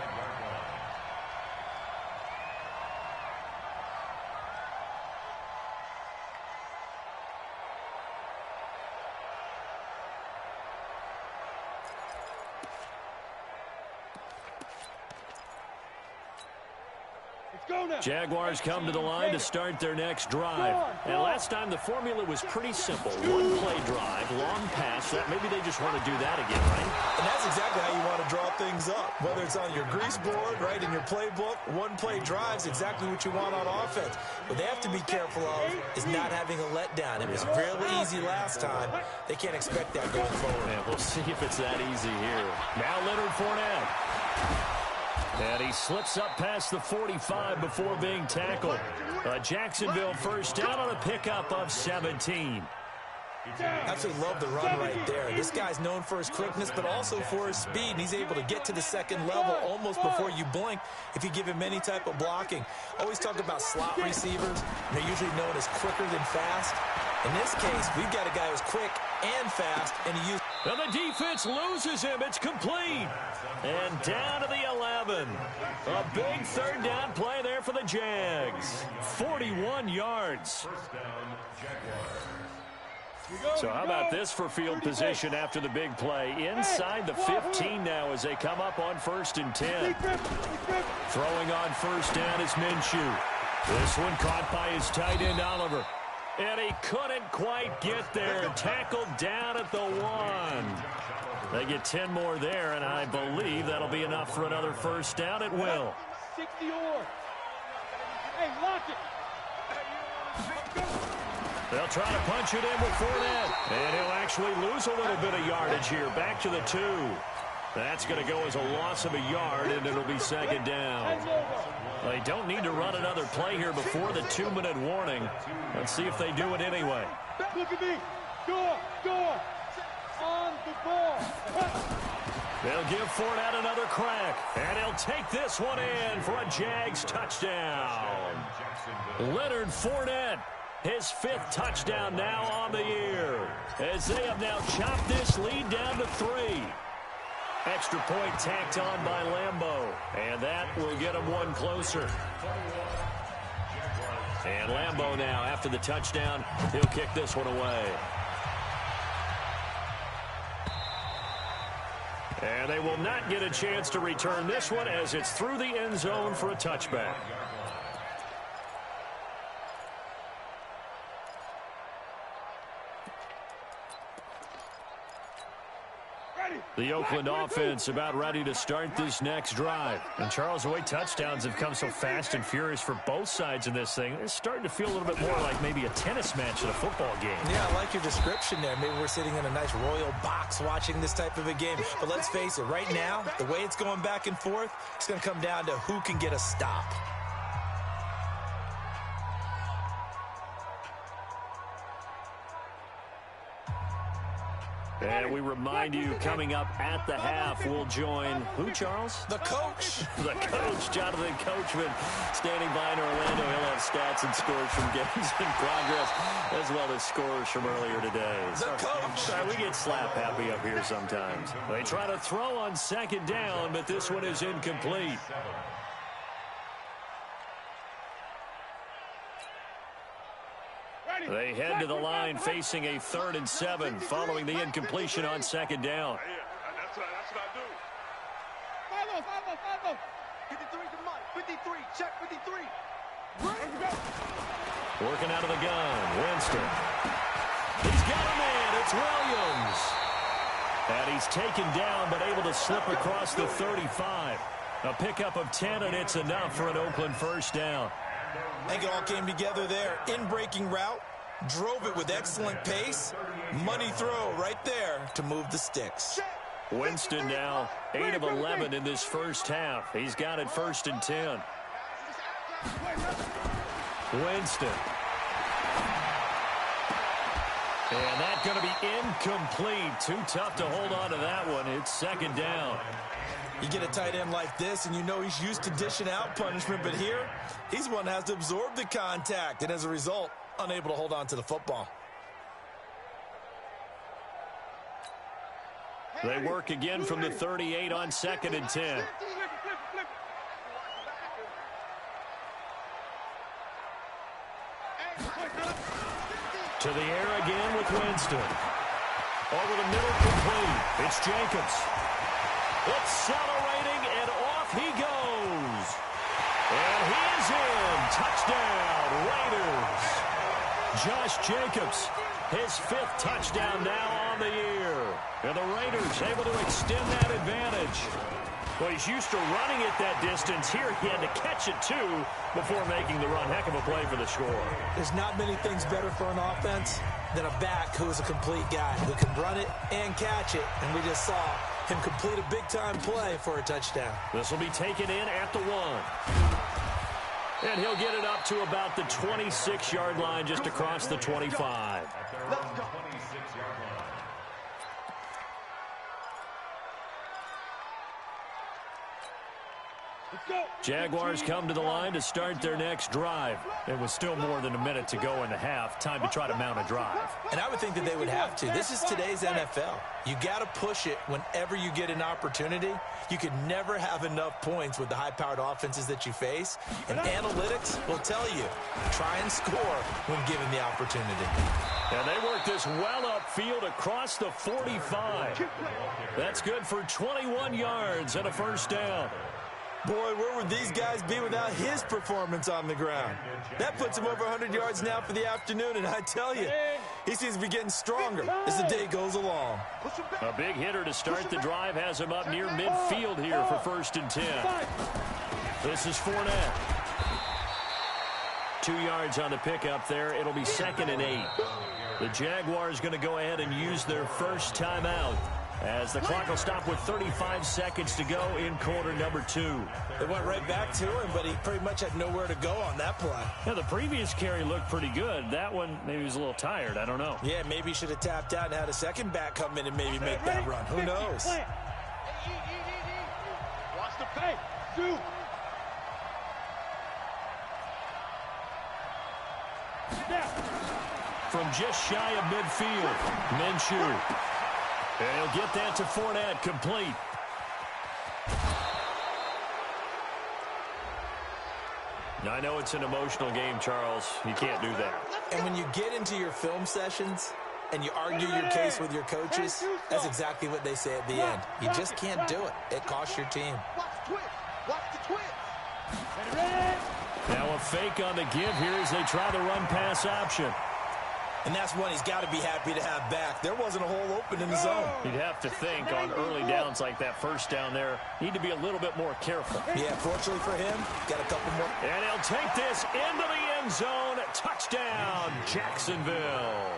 Jaguars come to the line to start their next drive. And last time the formula was pretty simple. 1-play drive, long pass. That maybe they just want to do that again, right? And that's exactly how you want to draw things up. Whether it's on your grease board, right, in your playbook, 1-play drive's exactly what you want on offense. What they have to be careful of is not having a letdown. It was really easy last time. They can't expect that going forward. Yeah, we'll see if it's that easy here. Now Leonard Fournette. And he slips up past the 45 before being tackled. Jacksonville first down on a pickup of 17. Absolutely love the run right there. This guy's known for his quickness, but also for his speed. And he's able to get to the second level almost before you blink if you give him any type of blocking. Always talk about slot receivers. They're usually known as quicker than fast. In this case, we've got a guy who's quick and fast, and he used And the defense loses him. It's complete. And down to the 11. A big third down play there for the Jags. 41 yards. So how about this for field position after the big play? Inside the 15 now as they come up on 1st and 10. Throwing on first down is Minshew. This one caught by his tight end, Oliver. And he couldn't quite get there. Tackled down at the 1. They get 10 more there, and I believe that'll be enough for another first down. It will. 60 or. Hey, lock it. They'll try to punch it in with Fournette. And he'll actually lose a little bit of yardage here. Back to the 2. That's going to go as a loss of a yard, and it'll be second down. They don't need to run another play here before the 2-minute warning. Let's see if they do it anyway. Look at me. Door. On the ball. They'll give Fournette another crack. And he'll take this one in for a Jags touchdown. Leonard Fournette, his 5th touchdown now on the year. As they have now chopped this lead down to 3. Extra point tacked on by Lambeau. And that will get him one closer. And Lambeau now, after the touchdown, he'll kick this one away. And they will not get a chance to return this one as it's through the end zone for a touchback. The Oakland offense about ready to start this next drive. And Charles, the way touchdowns have come so fast and furious for both sides in this thing, it's starting to feel a little bit more like maybe a tennis match at a football game. Yeah, I like your description there. Maybe we're sitting in a nice royal box watching this type of a game. But let's face it, right now, the way it's going back and forth, it's going to come down to who can get a stop. And we remind you, coming up at the half, we'll join who, Charles? The coach. The coach, Jonathan Coachman, standing by in Orlando. He'll have stats and scores from games in progress, as well as scores from earlier today. The coach. Sorry, we get slap happy up here sometimes. They try to throw on second down, but this one is incomplete. They head to the line facing a 3rd and 7 following the incompletion on second down. That's what I do. Follow. 53 to Mike. 53. Check 53. Working out of the gun. Winston. He's got a man. It's Williams. And he's taken down but able to slip across the 35. A pickup of 10, and it's enough for an Oakland first down. I think it all came together there. In-breaking route. Drove it with excellent pace. Money throw right there to move the sticks. Winston now 8 of 11 in this first half. He's got it 1st and 10. Winston. And that's going to be incomplete. Too tough to hold on to that one. It's second down. You get a tight end like this, and you know he's used to dishing out punishment, but here, he's one that has to absorb the contact, and as a result, unable to hold on to the football. They work again from the 38 on 2nd and 10. To the air again with Winston. Over the middle, complete. It's Jacobs. Accelerating, and off he goes. And he is in. Touchdown, Raiders. Josh Jacobs, his 5th touchdown now on the year. And the Raiders able to extend that advantage. Well, he's used to running it that distance. Here he had to catch it, too, before making the run. Heck of a play for the score. There's not many things better for an offense than a back who is a complete guy who can run it and catch it. And we just saw him complete a big-time play for a touchdown. This will be taken in at the 1. And he'll get it up to about the 26-yard line, just across the 25. Jaguars come to the line to start their next drive. It was still more than a minute to go in the half. Time to try to mount a drive. And I would think that they would have to. This is today's NFL. You got to push it whenever you get an opportunity. You could never have enough points with the high-powered offenses that you face. And analytics will tell you, try and score when given the opportunity. And they work this well upfield across the 45. That's good for 21 yards and a first down. Boy, where would these guys be without his performance on the ground? That puts him over 100 yards now for the afternoon, and I tell you, he seems to be getting stronger as the day goes along. A big hitter to start the drive has him up near midfield here for 1st and 10. This is Fournette. 2 yards on the pickup there. It'll be 2nd and 8. The Jaguars going to go ahead and use their first timeout, as the clock will stop with 35 seconds to go in quarter number 2. They went right back to him, but he pretty much had nowhere to go on that play. Yeah, the previous carry looked pretty good. That one, maybe he was a little tired. I don't know. Yeah, maybe he should have tapped out and had a second back come in and maybe make that run. Who knows? Watch the pay. Do. From just shy of midfield, Minshew. And he'll get that to Fournette, complete. Now, I know it's an emotional game, Charles. You can't do that. And when you get into your film sessions and you argue your case with your coaches, that's exactly what they say at the end. You just can't do it. It costs your team. Watch the twist. Watch the twist. Now a fake on the give here as they try the run-pass option. And that's one he's got to be happy to have back. There wasn't a hole open in the zone. You'd have to think on early downs like that first down there, need to be a little bit more careful. Yeah, fortunately for him, got a couple more. And he'll take this into the end zone. Touchdown, Jacksonville.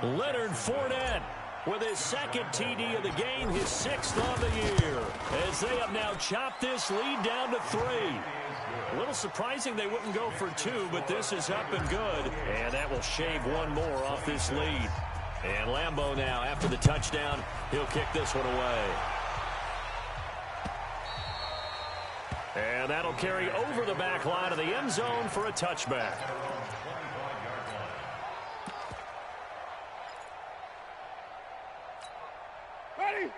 Leonard Fournette with his 2nd TD of the game, his 6th on the year, as they have now chopped this lead down to 3. A little surprising they wouldn't go for 2, but this is up and good. And that will shave one more off this lead. And Lambeau now, after the touchdown, he'll kick this one away. And that'll carry over the back line of the end zone for a touchback.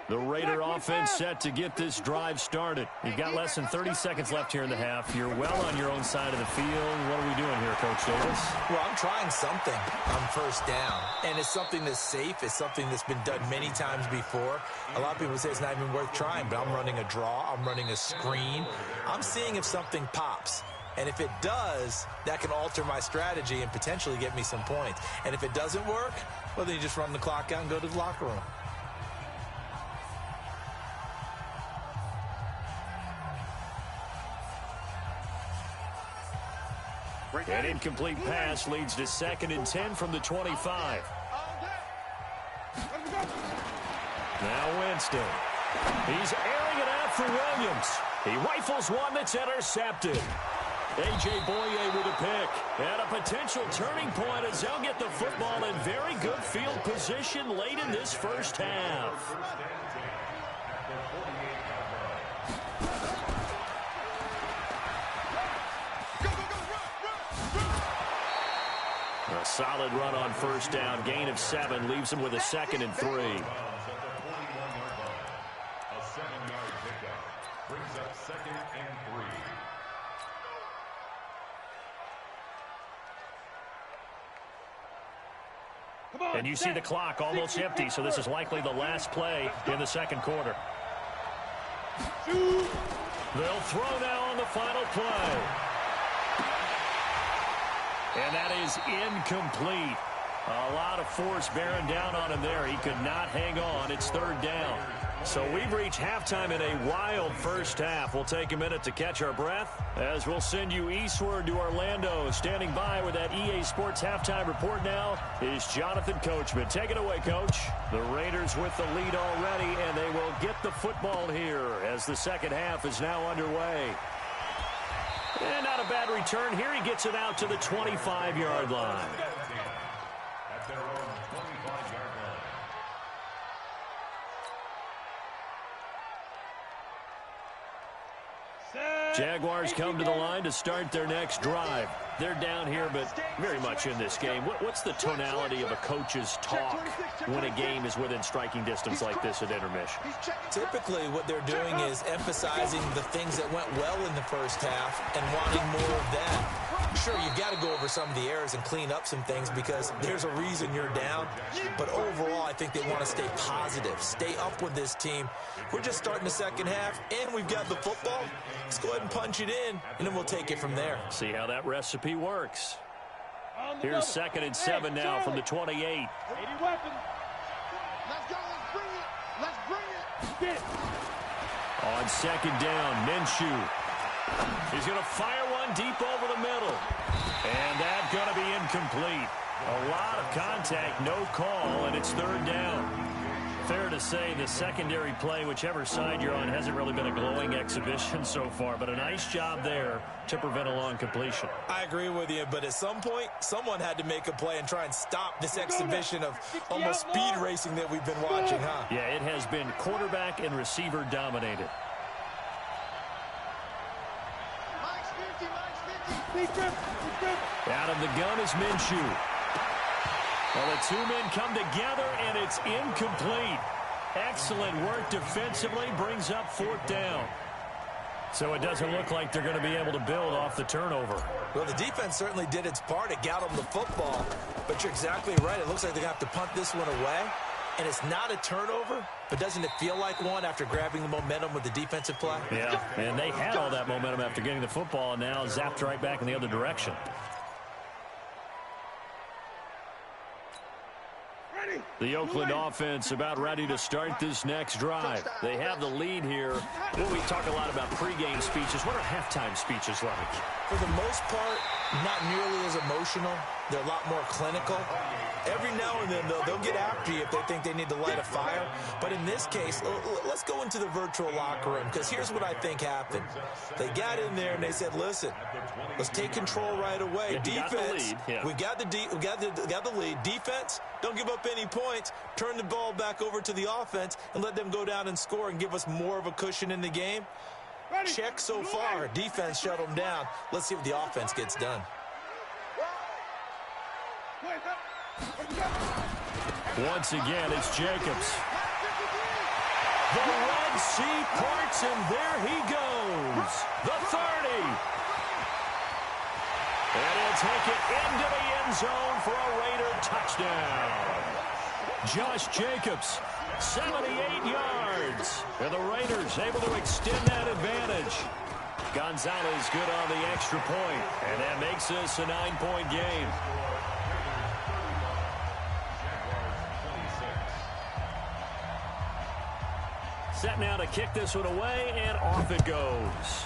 The Raider offense set to get this drive started. You've got less than 30 seconds left here in the half. You're well on your own side of the field. What are we doing here, Coach Davis? Well, I'm trying something on first down. And it's something that's safe. It's something that's been done many times before. A lot of people say it's not even worth trying, but I'm running a draw. I'm running a screen. I'm seeing if something pops. And if it does, that can alter my strategy and potentially get me some points. And if it doesn't work, well, then you just run the clock out and go to the locker room. An incomplete pass leads to 2nd and 10 from the 25. Now Winston. He's airing it out for Williams. He rifles one that's intercepted. A.J. Boye with a pick. And a potential turning point as they'll get the football in very good field position late in this first half. A solid run on first down. Gain of 7 leaves him with a 2nd and 3. A 7-yard pickup brings up 2nd and 3. And you see the clock almost empty, so this is likely the last play in the 2nd quarter. They'll throw now on the final play. And that is incomplete. A lot of force bearing down on him there. He could not hang on. It's 3rd down. So we've reached halftime in a wild first half. We'll take a minute to catch our breath as we'll send you eastward to Orlando. Standing by with that EA Sports halftime report now is Jonathan Coachman. Take it away, Coach. The Raiders with the lead already, and they will get the football here as the second half is now underway. And not a bad return here. He gets it out to the 25-yard line. At their own 25-yard line. Jaguars come to the line to start their next drive. They're down here, but very much in this game. What's the tonality of a coach's talk when a game is within striking distance like this at intermission? Typically, what they're doing is emphasizing the things that went well in the first half and wanting more of that. Sure, you've got to go over some of the errors and clean up some things because there's a reason you're down. But overall, I think they want to stay positive, stay up with this team. We're just starting the second half, and we've got the football. Let's go ahead and punch it in, and then we'll take it from there. See how that recipe works. Here's 2nd and 7 now from the 28. 80 weapons. Let's go. Let's bring it. Let's bring it. On 2nd down, Minshew. He's going to fire one deep over the middle. And that's going to be incomplete. A lot of contact, no call, and it's 3rd down. Fair to say the secondary play, whichever side you're on, hasn't really been a glowing exhibition so far, but a nice job there to prevent a long completion. I agree with you, but at some point, someone had to make a play and try and stop this exhibition of almost speed racing that we've been watching, huh? Yeah, it has been quarterback and receiver dominated. Out of the gun is Minshew. Well, the two men come together, and it's incomplete. Excellent work defensively, brings up 4th down. So it doesn't look like they're going to be able to build off the turnover. Well, the defense certainly did its part. It got them the football. But you're exactly right. It looks like they're going to have to punt this one away. And it's not a turnover, but doesn't it feel like one after grabbing the momentum with the defensive play? Yeah, and they had all that momentum after getting the football, and now zapped right back in the other direction. The Oakland offense about ready to start this next drive. They have the lead here. Well, we talk a lot about pregame speeches. What are halftime speeches like? For the most part, not nearly as emotional. They're a lot more clinical. Every now and then, they'll get after you if they think they need to light a fire. But in this case, let's go into the virtual locker room, because here's what I think happened. They got in there and they said, listen, let's take control right away. Defense, we got the lead. Defense, don't give up any points. Turn the ball back over to the offense and let them go down and score and give us more of a cushion in the game. Check so far. Defense shut them down. Let's see what the offense gets done. Once again, it's Jacobs. The Red Sea parts, and there he goes. The 30. And he'll take it into the end zone for a Raider touchdown. Josh Jacobs, 78 yards. And the Raiders able to extend that advantage. Gonzalez good on the extra point, and that makes this a 9-point game. Set now to kick this one away, and off it goes.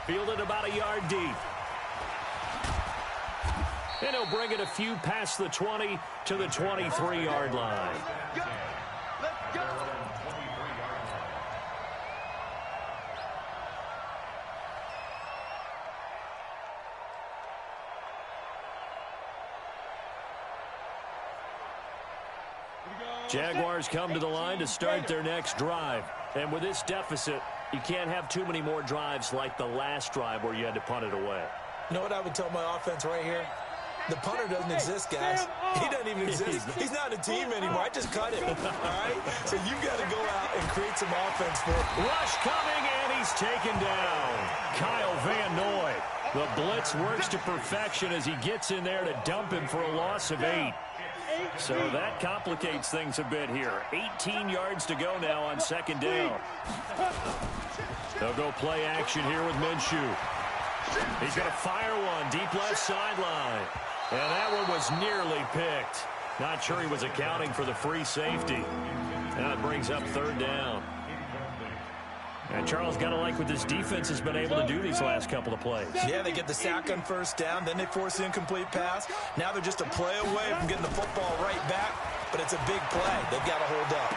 Fielded about a yard deep. And he'll bring it a few past the 20 to the 23-yard line. Let's go. Jaguars come to the line to start their next drive. And with this deficit, you can't have too many more drives like the last drive where you had to punt it away. You know what I would tell my offense right here? The punter doesn't exist, guys. He doesn't even exist. He's not a team anymore. I just cut him. All right? So you got to go out and create some offense for him. Rush coming, and he's taken down. Kyle Van Noy. The blitz works to perfection as he gets in there to dump him for a loss of 8. So that complicates things a bit here. 18 yards to go now on 2nd down. They'll go play action here with Minshew. He's going to fire one deep left sideline. And that one was nearly picked. Not sure he was accounting for the free safety. Now it brings up 3rd down. And Charles got to like what this defense has been able to do these last couple of plays. Yeah, they get the sack on 1st down, then they force the incomplete pass. Now they're just a play away from getting the football right back, but it's a big play. They've got to hold up.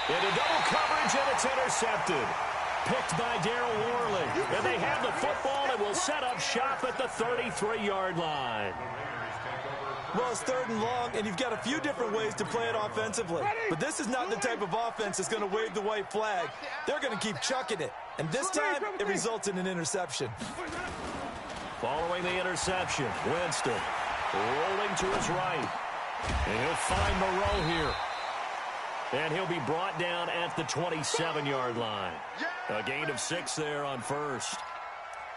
Into double coverage, and it's intercepted. Picked by Darryl Worley. And they have the football and will set up shop at the 33-yard line. Well, it's 3rd and long, and you've got a few different ways to play it offensively. But this is not the type of offense that's going to wave the white flag. They're going to keep chucking it. And this time, it results in an interception. Following the interception, Winston rolling to his right. And he'll find Moreau here. And he'll be brought down at the 27-yard line. A gain of 6 there on first.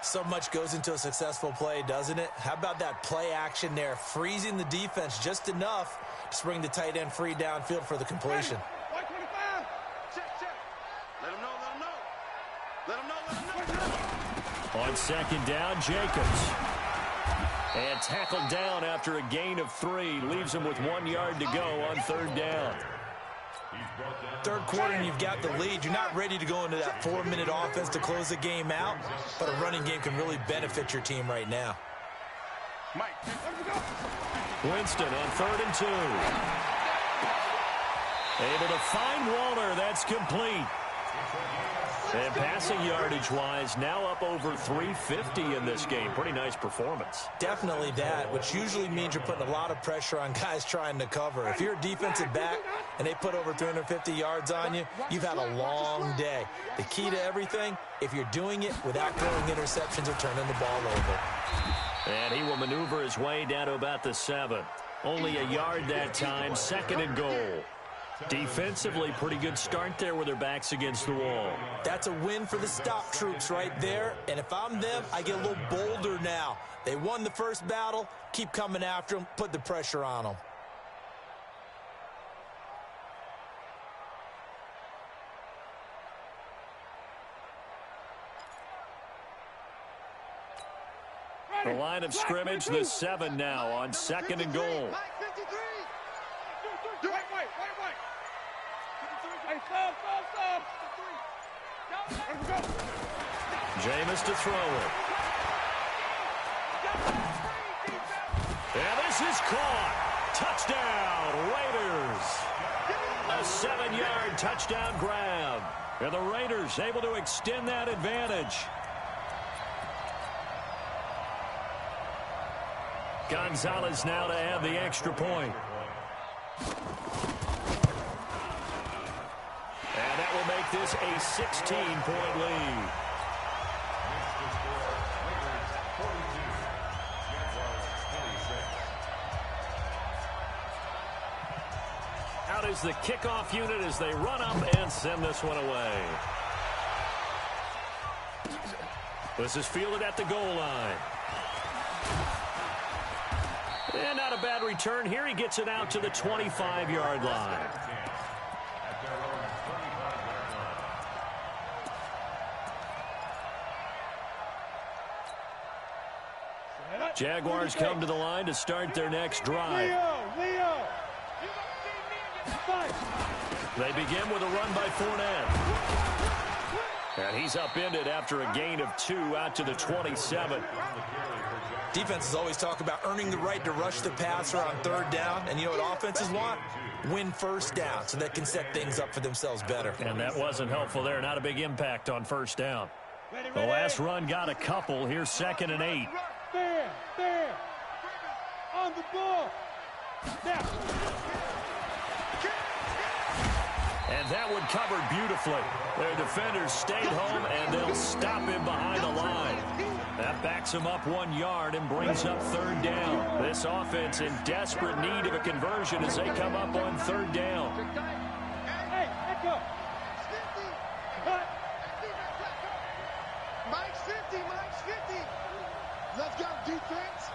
So much goes into a successful play, doesn't it? How about that play action there, freezing the defense just enough to bring the tight end free downfield for the completion. On 2nd down, Jacobs. And tackled down after a gain of 3. Leaves him with 1 yard to go on 3rd down. 3rd quarter and you've got the lead. You're not ready to go into that 4-minute offense to close the game out, but a running game can really benefit your team right now. Winston on 3rd and 2. Able to find Waller. That's complete. And passing yardage-wise, now up over 350 in this game. Pretty nice performance. Definitely that, which usually means you're putting a lot of pressure on guys trying to cover. If you're a defensive back and they put over 350 yards on you, you've had a long day. The key to everything, if you're doing it without throwing interceptions or turning the ball over. And he will maneuver his way down to about the 7. Only a yard that time, 2nd and goal. Defensively, pretty good start there with their backs against the wall. That's a win for the stop troops right there. And if I'm them, I get a little bolder now. They won the first battle. Keep coming after them. Put the pressure on them. The line of scrimmage, the 7 now on 2nd and goal. Jameis to throw it. And this is caught. Touchdown, Raiders. A 7-yard touchdown grab. And the Raiders able to extend that advantage. Gonzalez now to add the extra point. And that will make this a 16-point lead. Out is the kickoff unit as they run up and send this one away. This is fielded at the goal line. And not a bad return here. He gets it out to the 25-yard line. Jaguars come to the line to start their next drive. They begin with a run by Fournette. And he's upended after a gain of 2 out to the 27. Defenses always talk about earning the right to rush the passer on 3rd down. And you know what offenses want? Win 1st down so they can set things up for themselves better. And that wasn't helpful there. Not a big impact on 1st down. The last run got a couple. Here's 2nd and 8. There. On the ball. Now. And that one covered beautifully. Their defenders stayed home, and they'll stop him behind the line. That backs him up 1 yard and brings up 3rd down. This offense in desperate need of a conversion as they come up on 3rd down. Hey, echo. Mike's 50. Let's go, defense.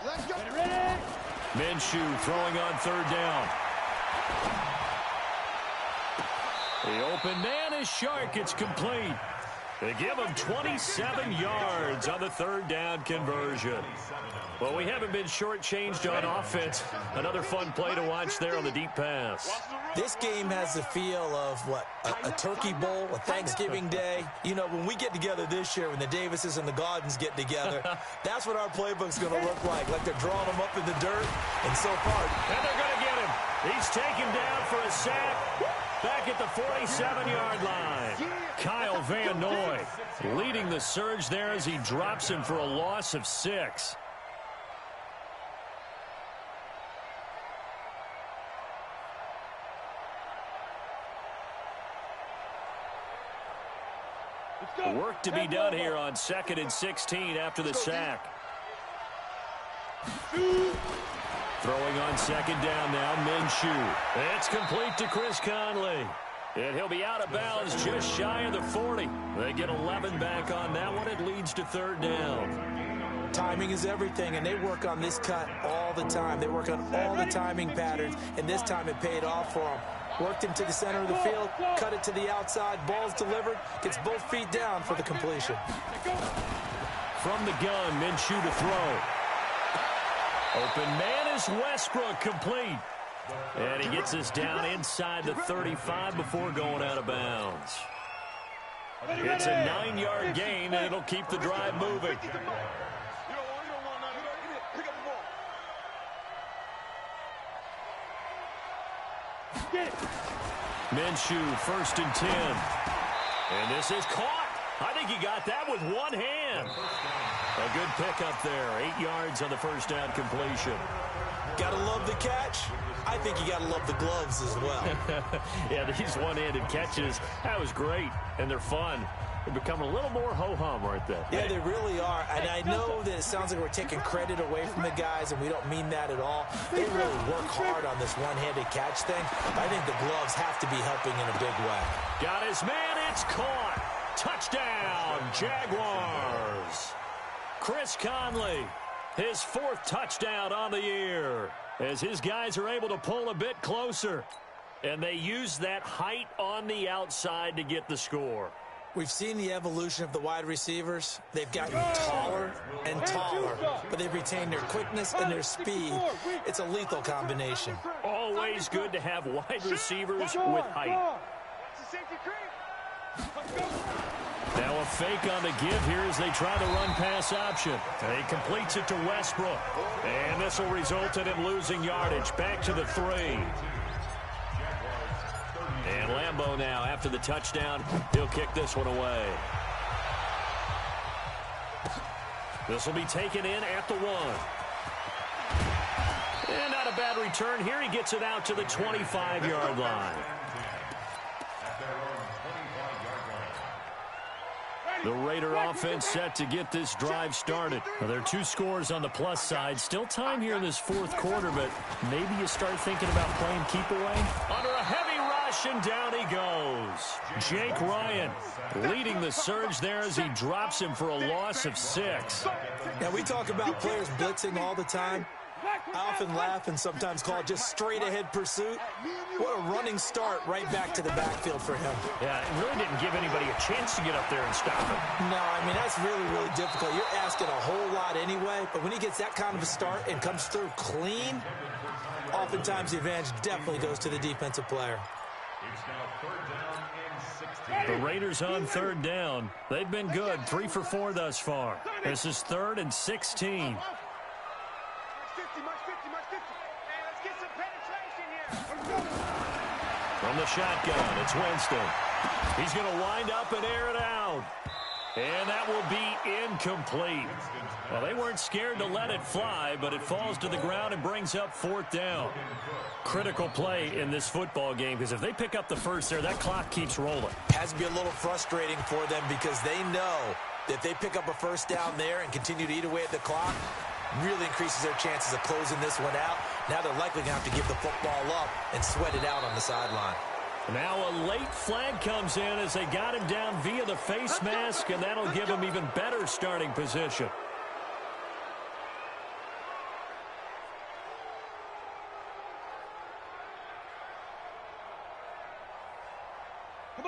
Let's go. Ready? Minshew throwing on 3rd down. The open man is Shark. It's complete. They give him 27 yards on the 3rd down conversion. Well, we haven't been shortchanged on offense. Another fun play to watch there on the deep pass. This game has the feel of, what, a turkey bowl, a Thanksgiving day. You know, when we get together this year, when the Davises and the Gaudens get together, that's what our playbook's going to look like they're drawing them up in the dirt, and so far. And they're going to get him. He's taken down for a sack. Back at the 47-yard line. Kyle Van Noy leading the surge there as he drops him for a loss of 6. Work to be done here on 2nd and 16 after the sack. Throwing on 2nd down now, Minshew. It's complete to Chris Conley. And he'll be out of bounds just shy of the 40. They get 11 back on that one. It leads to 3rd down. Timing is everything, and they work on this cut all the time. They work on all the timing patterns, and this time it paid off for them. Worked him to the center of the field, cut it to the outside, ball's delivered, gets both feet down for the completion. From the gun, Minshew to throw. Open man is Westbrook, complete. And he gets us down inside the 35 before going out of bounds. It's a 9-yard gain, and it'll keep the drive moving. Minshew, 1st and 10. And this is caught. I think he got that with one hand. A good pickup there. 8 yards on the 1st down completion. Gotta love the catch. I think you gotta love the gloves as well. Yeah, these one-handed catches, that was great, and they're fun. They become a little more ho-hum, aren't they? Yeah, they really are. And I know that it sounds like we're taking credit away from the guys, and we don't mean that at all. They really work hard on this one-handed catch thing. I think the gloves have to be helping in a big way. Got his man, it's caught. Touchdown, Jaguars. Chris Conley, his 4th touchdown on the year, as his guys are able to pull a bit closer. And they use that height on the outside to get the score. We've seen the evolution of the wide receivers. They've gotten taller and taller, but they've retained their quickness and their speed. It's a lethal combination. Always good to have wide receivers with height. Now a fake on the give here as they try the run-pass option. He completes it to Westbrook. And this will result in him losing yardage. Back to the 3. And Lambeau now, after the touchdown, he'll kick this one away. This will be taken in at the 1. And not a bad return here. He gets it out to the 25-yard line. The Raider offense set to get this drive started. Now, there are 2 scores on the plus side. Still time here in this 4th quarter, but maybe you start thinking about playing keep away. Under a heavy rush, and down he goes. Jake Ryan leading the surge there as he drops him for a loss of 6. Now, we talk about players blitzing all the time. I often laugh and sometimes call it just straight-ahead pursuit. What a running start right back to the backfield for him. Yeah, it really didn't give anybody a chance to get up there and stop him. No, I mean, that's really, really difficult. You're asking a whole lot anyway, but when he gets that kind of a start and comes through clean, oftentimes the advantage definitely goes to the defensive player. The Raiders on 3rd down. They've been good, 3 for 4 thus far. This is 3rd and 16. From the shotgun, it's Winston. He's going to wind up and air it out. And that will be incomplete. Well, they weren't scared to let it fly, but it falls to the ground and brings up 4th down. Critical play in this football game, because if they pick up the first there, that clock keeps rolling. Has to be a little frustrating for them because they know that if they pick up a 1st down there and continue to eat away at the clock, really increases their chances of closing this one out. Now they're likely going to have to give the football up and sweat it out on the sideline. Now a late flag comes in as they got him down via the face mask, and that'll give him even better starting position.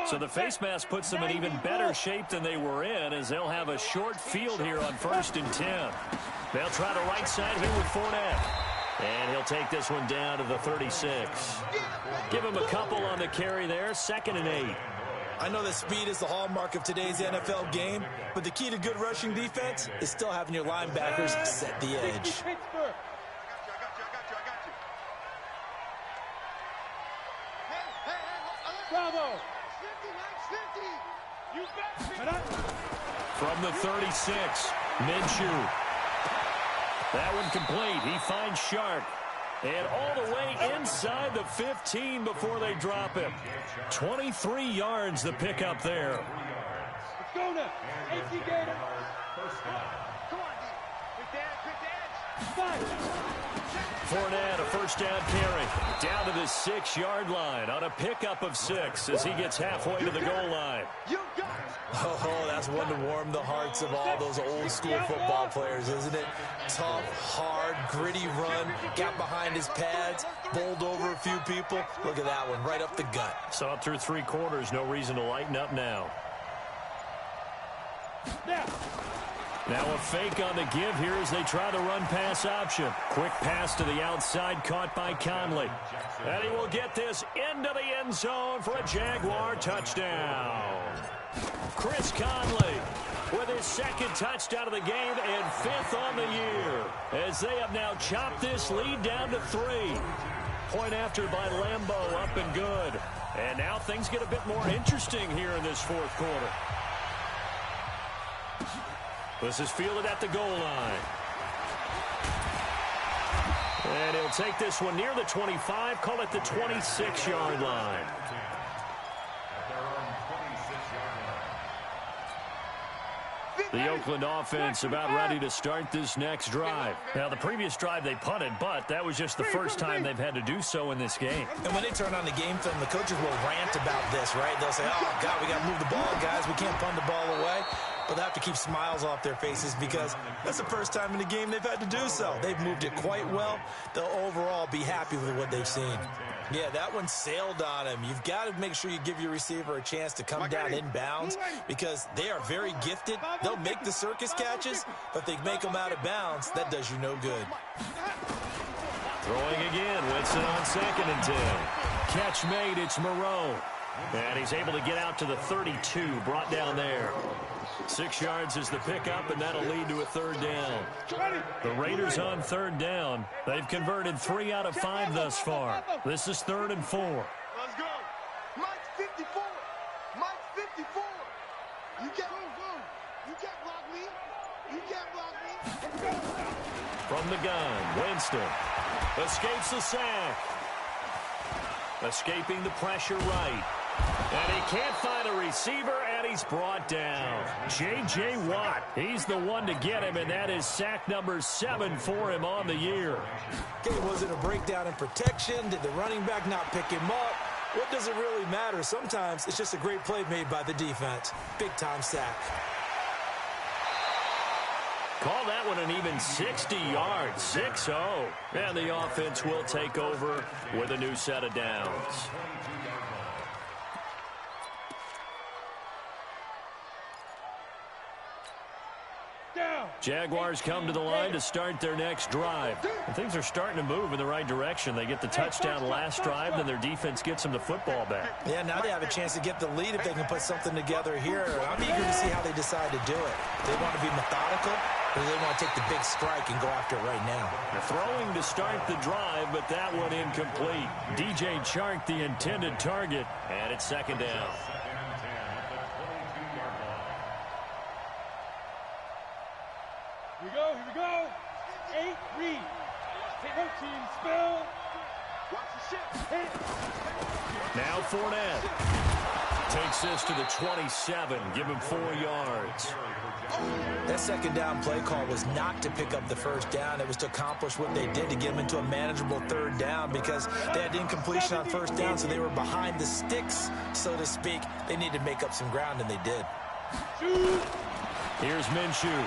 So the face mask puts them in even better shape than they were in, as they'll have a short field here on 1st and 10. They'll try the right side here with Fournette. And he'll take this one down to the 36. Give him a couple on the carry there, 2nd and 8. I know that speed is the hallmark of today's NFL game, but the key to good rushing defense is still having your linebackers set the edge. Bravo! From the 36, Minshew. That one complete. He finds Sharp. And all the way inside the 15 before they drop him. 23 yards the pickup there. Let's go now. AC Gator. First down. Come on, D. Quick dance. Fine. Fournette, a first down carry. Down to the 6-yard line on a pickup of 6 as he gets halfway to the goal line. You got it. Oh, that's one to warm the hearts of all those old school football players, isn't it? Tough, hard, gritty run, got behind his pads, bowled over a few people. Look at that one, right up the gut. Saw it through 3 quarters, no reason to lighten up now. Now a fake on the give here as they try the run-pass option. Quick pass to the outside, caught by Conley. And he will get this into the end zone for a Jaguar touchdown. Chris Conley with his 2nd touchdown of the game and 5th on the year, as they have now chopped this lead down to 3. Point after by Lambeau, up and good. And now things get a bit more interesting here in this 4th quarter. This is fielded at the goal line. And he'll take this one near the 25, call it the 26-yard line. The Oakland offense about ready to start this next drive. Now, the previous drive they punted, but that was just the first time they've had to do so in this game. And when they turn on the game film, the coaches will rant about this, right? They'll say, oh, God, we got to move the ball, guys. We can't punt the ball away. But they have to keep smiles off their faces because that's the first time in the game they've had to do so. They've moved it quite well. They'll overall be happy with what they've seen. Yeah, that one sailed on him. You've got to make sure you give your receiver a chance to come down inbounds because they are very gifted. They'll make the circus catches, but if they make them out of bounds, that does you no good. Throwing again, Winston on 2nd and 10. Catch made, it's Moreau. And he's able to get out to the 32, brought down there. 6 yards is the pickup, and that'll lead to a 3rd down. The Raiders on 3rd down. They've converted 3 out of 5 thus far. This is 3rd and 4. Let's go. Mike's 54. Mike's 54. You can't block me. You can't block me. From the gun, Winston escapes the sack. Escaping the pressure right. And he can't find a receiver, and he's brought down. J.J. Watt, he's the one to get him, and that is sack number 7 for him on the year. Okay, was it a breakdown in protection? Did the running back not pick him up? What does it really matter? Sometimes it's just a great play made by the defense. Big-time sack. Call that one an even 60 yards, 6-0. And the offense will take over with a new set of downs. Jaguars come to the line to start their next drive. And things are starting to move in the right direction. They get the touchdown last drive, then their defense gets them the football back. Yeah, now they have a chance to get the lead if they can put something together here. I'm eager to see how they decide to do it. They want to be methodical, or they want to take the big strike and go after it right now. They're throwing to start the drive, but that one incomplete. DJ Chark, the intended target, and it's 2nd down. Here we go. 8 read. Routine spell. Watch the shit. Now Fournette takes this to the 27. Give him 4 yards. That 2nd down play call was not to pick up the 1st down. It was to accomplish what they did to get them into a manageable 3rd down because they had incompletion on 1st down, so they were behind the sticks, so to speak. They needed to make up some ground, and they did. Here's Minshew.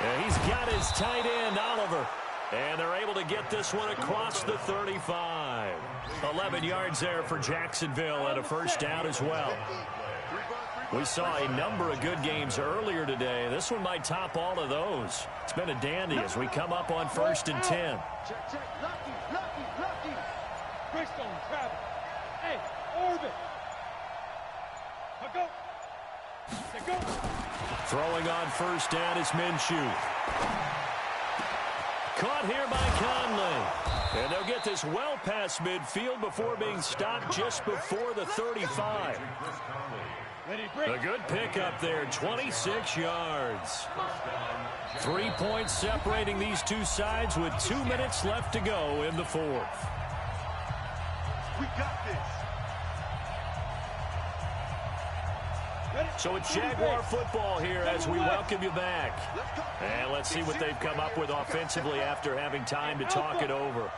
And he's got his tight end, Oliver. And they're able to get this one across the 35. 11 yards there for Jacksonville and a 1st down as well. We saw a number of good games earlier today. This one might top all of those. It's been a dandy as we come up on 1st and 10. Check. Lucky. Greystone, Travis. Hey, Orbit. Go. Throwing on 1st down is Minshew. Caught here by Conley. And they'll get this well past midfield before being stopped just before the 35. A good pickup there, 26 yards. 3 points separating these two sides with 2 minutes left to go in the 4th. We got this. So it's Jaguar football here as we welcome you back. And let's see what they've come up with offensively after having time to talk it over.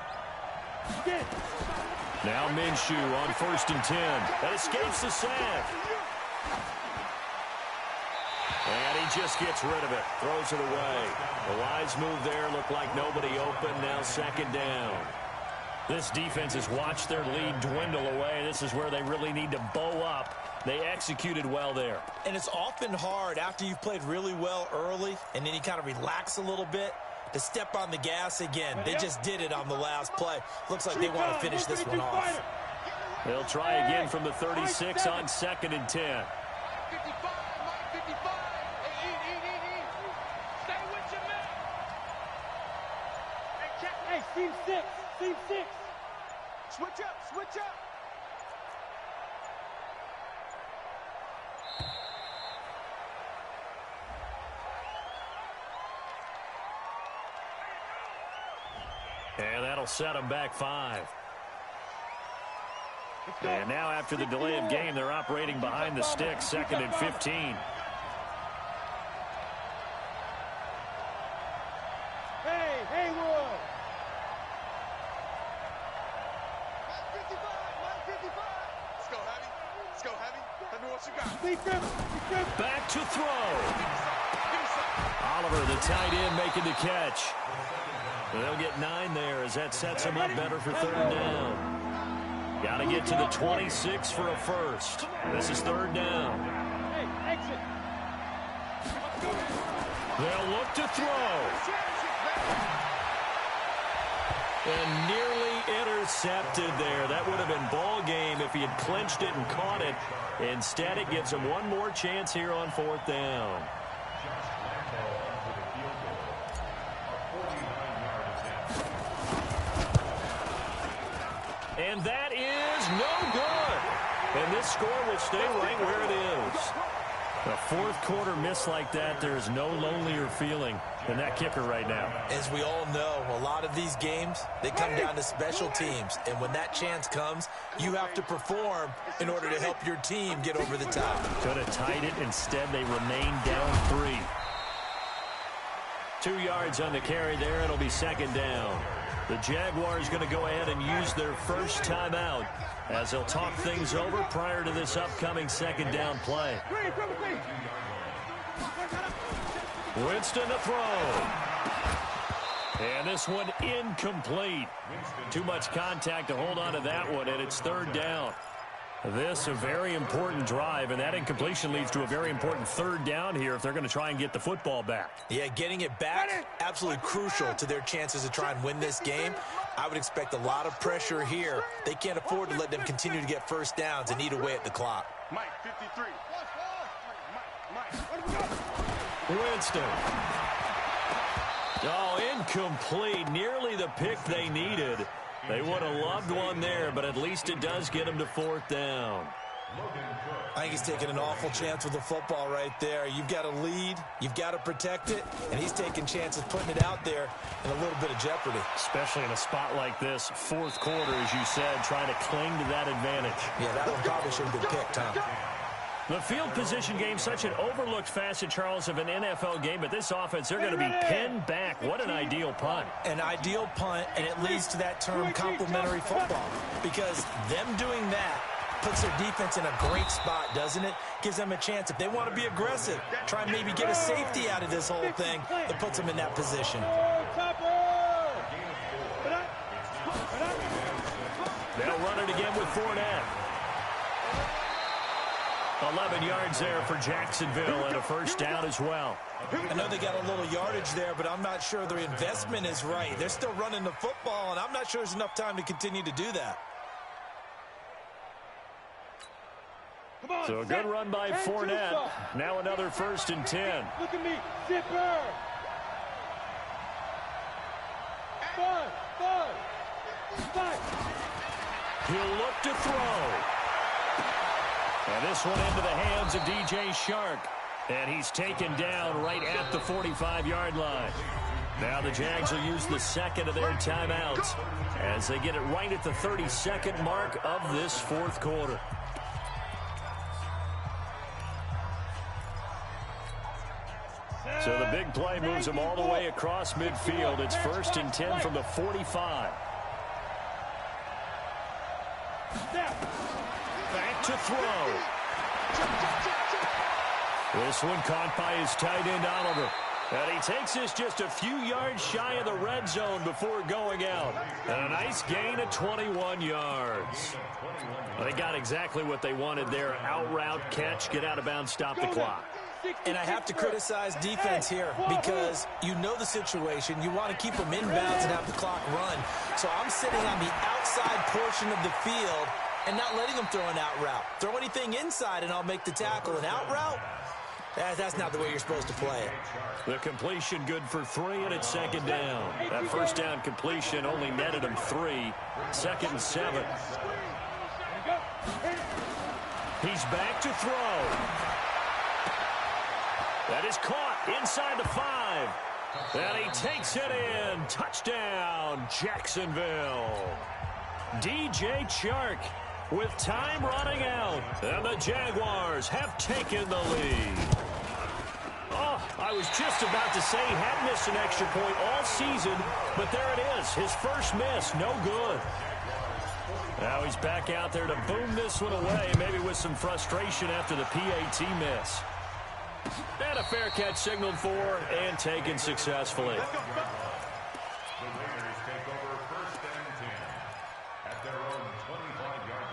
Now Minshew on 1st and 10. That escapes the sack. And he just gets rid of it. Throws it away. The wise move there. Looked like nobody open. Now 2nd down. This defense has watched their lead dwindle away. This is where they really need to bow up. They executed well there. And it's often hard after you've played really well early and then you kind of relax a little bit to step on the gas again. They just did it on the last play. Looks like they want to finish this one off. They'll try again from the 36 on 2nd and 10. Hey, team 6. Team 6. Switch up. Switch up. And that'll set them back 5. And now after the delay of game, they're operating behind the sticks, 2nd and 15. Hey, Haywood. 55. Let's go, Heavy. Let's go, Heavy. Let me what you got. Back to throw. Oliver, the tight end, making the catch. They'll get 9 there as that sets them up better for 3rd down. Got to get to the 26 for a first. This is 3rd down. Hey, exit. They'll look to throw. And nearly intercepted there. That would have been ball game if he had clinched it and caught it. Instead, it gives him one more chance here on 4th down. And that is no good. And this score will stay right where it is. A 4th quarter miss like that, there is no lonelier feeling than that kicker right now. As we all know, a lot of these games, they come down to special teams. And when that chance comes, you have to perform in order to help your team get over the top. Could have tied it. Instead, they remain down 3. 2 yards on the carry there. It'll be 2nd down. The Jaguars going to go ahead and use their first timeout as they'll talk things over prior to this upcoming 2nd down play. Winston to throw. And this one incomplete. Too much contact to hold on to that one, and it's 3rd down. This a very important drive, and that incompletion leads to a very important 3rd down here if they're going to try and get the football back. Yeah, getting it back, absolutely crucial to their chances to try and win this game. I would expect a lot of pressure here. They can't afford to let them continue to get first downs and eat away at the clock. Mike, 53. Winston. Oh, incomplete. Nearly the pick they needed. They would have loved one there, but at least it does get them to 4th down. I think he's taking an awful chance with the football right there. You've got a lead, you've got to protect it, and he's taking chances putting it out there in a little bit of jeopardy. Especially in a spot like this, 4th quarter, as you said, trying to cling to that advantage. Yeah, that one probably should have been picked, huh? The field position game, such an overlooked facet, Charles, of an NFL game, but this offense, they're going to be pinned back. What an ideal punt. An ideal punt, and it leads to that term complementary football, because them doing that puts their defense in a great spot, doesn't it? Gives them a chance. If they want to be aggressive, try and maybe get a safety out of this whole thing, it puts them in that position. They'll run it again with Fournette. 11 yards there for Jacksonville and a first down as well. I know they got a little yardage there, but I'm not sure their investment is right. They're still running the football, and I'm not sure there's enough time to continue to do that. So a good run by Fournette. Now another 1st and 10. Look at me, zipper. 5. He'll look to throw. And this one into the hands of DJ Shark. And he's taken down right at the 45-yard line. Now the Jags will use the 2nd of their timeouts as they get it right at the 32nd mark of this 4th quarter. So the big play moves them all the way across midfield. It's 1st and 10 from the 45. Back to throw. This one caught by his tight end, Oliver. And he takes this just a few yards shy of the red zone before going out. And a nice gain of 21 yards. Well, they got exactly what they wanted there. Out route, catch, get out of bounds, stop the clock. And I have to criticize defense here because you know the situation. You want to keep them inbounds and have the clock run. So I'm sitting on the outside portion of the field and not letting them throw an out route. Throw anything inside and I'll make the tackle. An out route? That's not the way you're supposed to play it. The completion good for 3, and it's 2nd down. That 1st down completion only netted him 3. 2nd and 7. He's back to throw. That is caught inside the 5. And he takes it in. Touchdown, Jacksonville. DJ Chark with time running out. And the Jaguars have taken the lead. Oh, I was just about to say he had missed an extra point all season, but there it is. His first miss, no good. Now he's back out there to boom this one away, maybe with some frustration after the PAT miss. And a fair catch signaled for and taken successfully. The Raiders take over 1st and 10 at their own 25-yard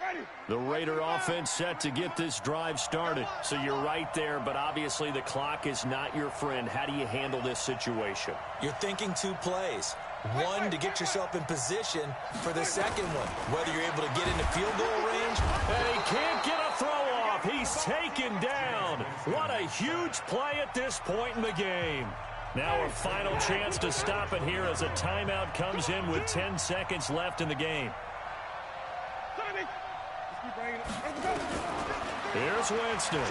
line. The Raider offense set to get this drive started. So you're right there, but obviously the clock is not your friend. How do you handle this situation? You're thinking 2 plays. One, to get yourself in position for the second one. Whether you're able to get into field goal range. And he can't get a throw off. He's taken down. What a huge play at this point in the game. Now a final chance to stop it here as a timeout comes in with 10 seconds left in the game. Here's Winston.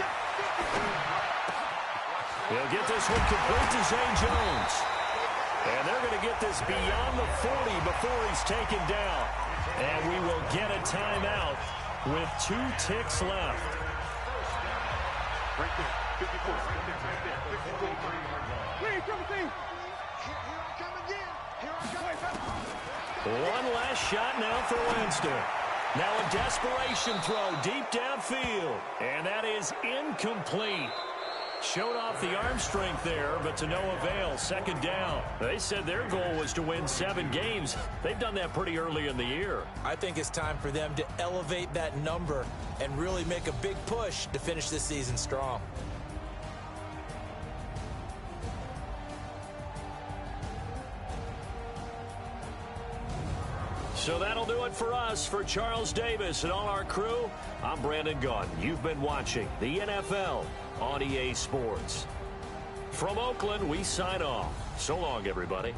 He'll get this one complete to Zay Jones. And they're going to get this beyond the 40 before he's taken down. And we will get a timeout with 2 ticks left. Right there. 54. One last shot now for Winston. Now a desperation throw deep downfield. And that is incomplete. Showed off the arm strength there, but to no avail. 2nd down. They said their goal was to win 7 games. They've done that pretty early in the year. I think it's time for them to elevate that number and really make a big push to finish this season strong. So that'll do it for us. For Charles Davis and all our crew, I'm Brandon Gaudin. You've been watching the NFL on EA Sports. From Oakland, we sign off. So long, everybody.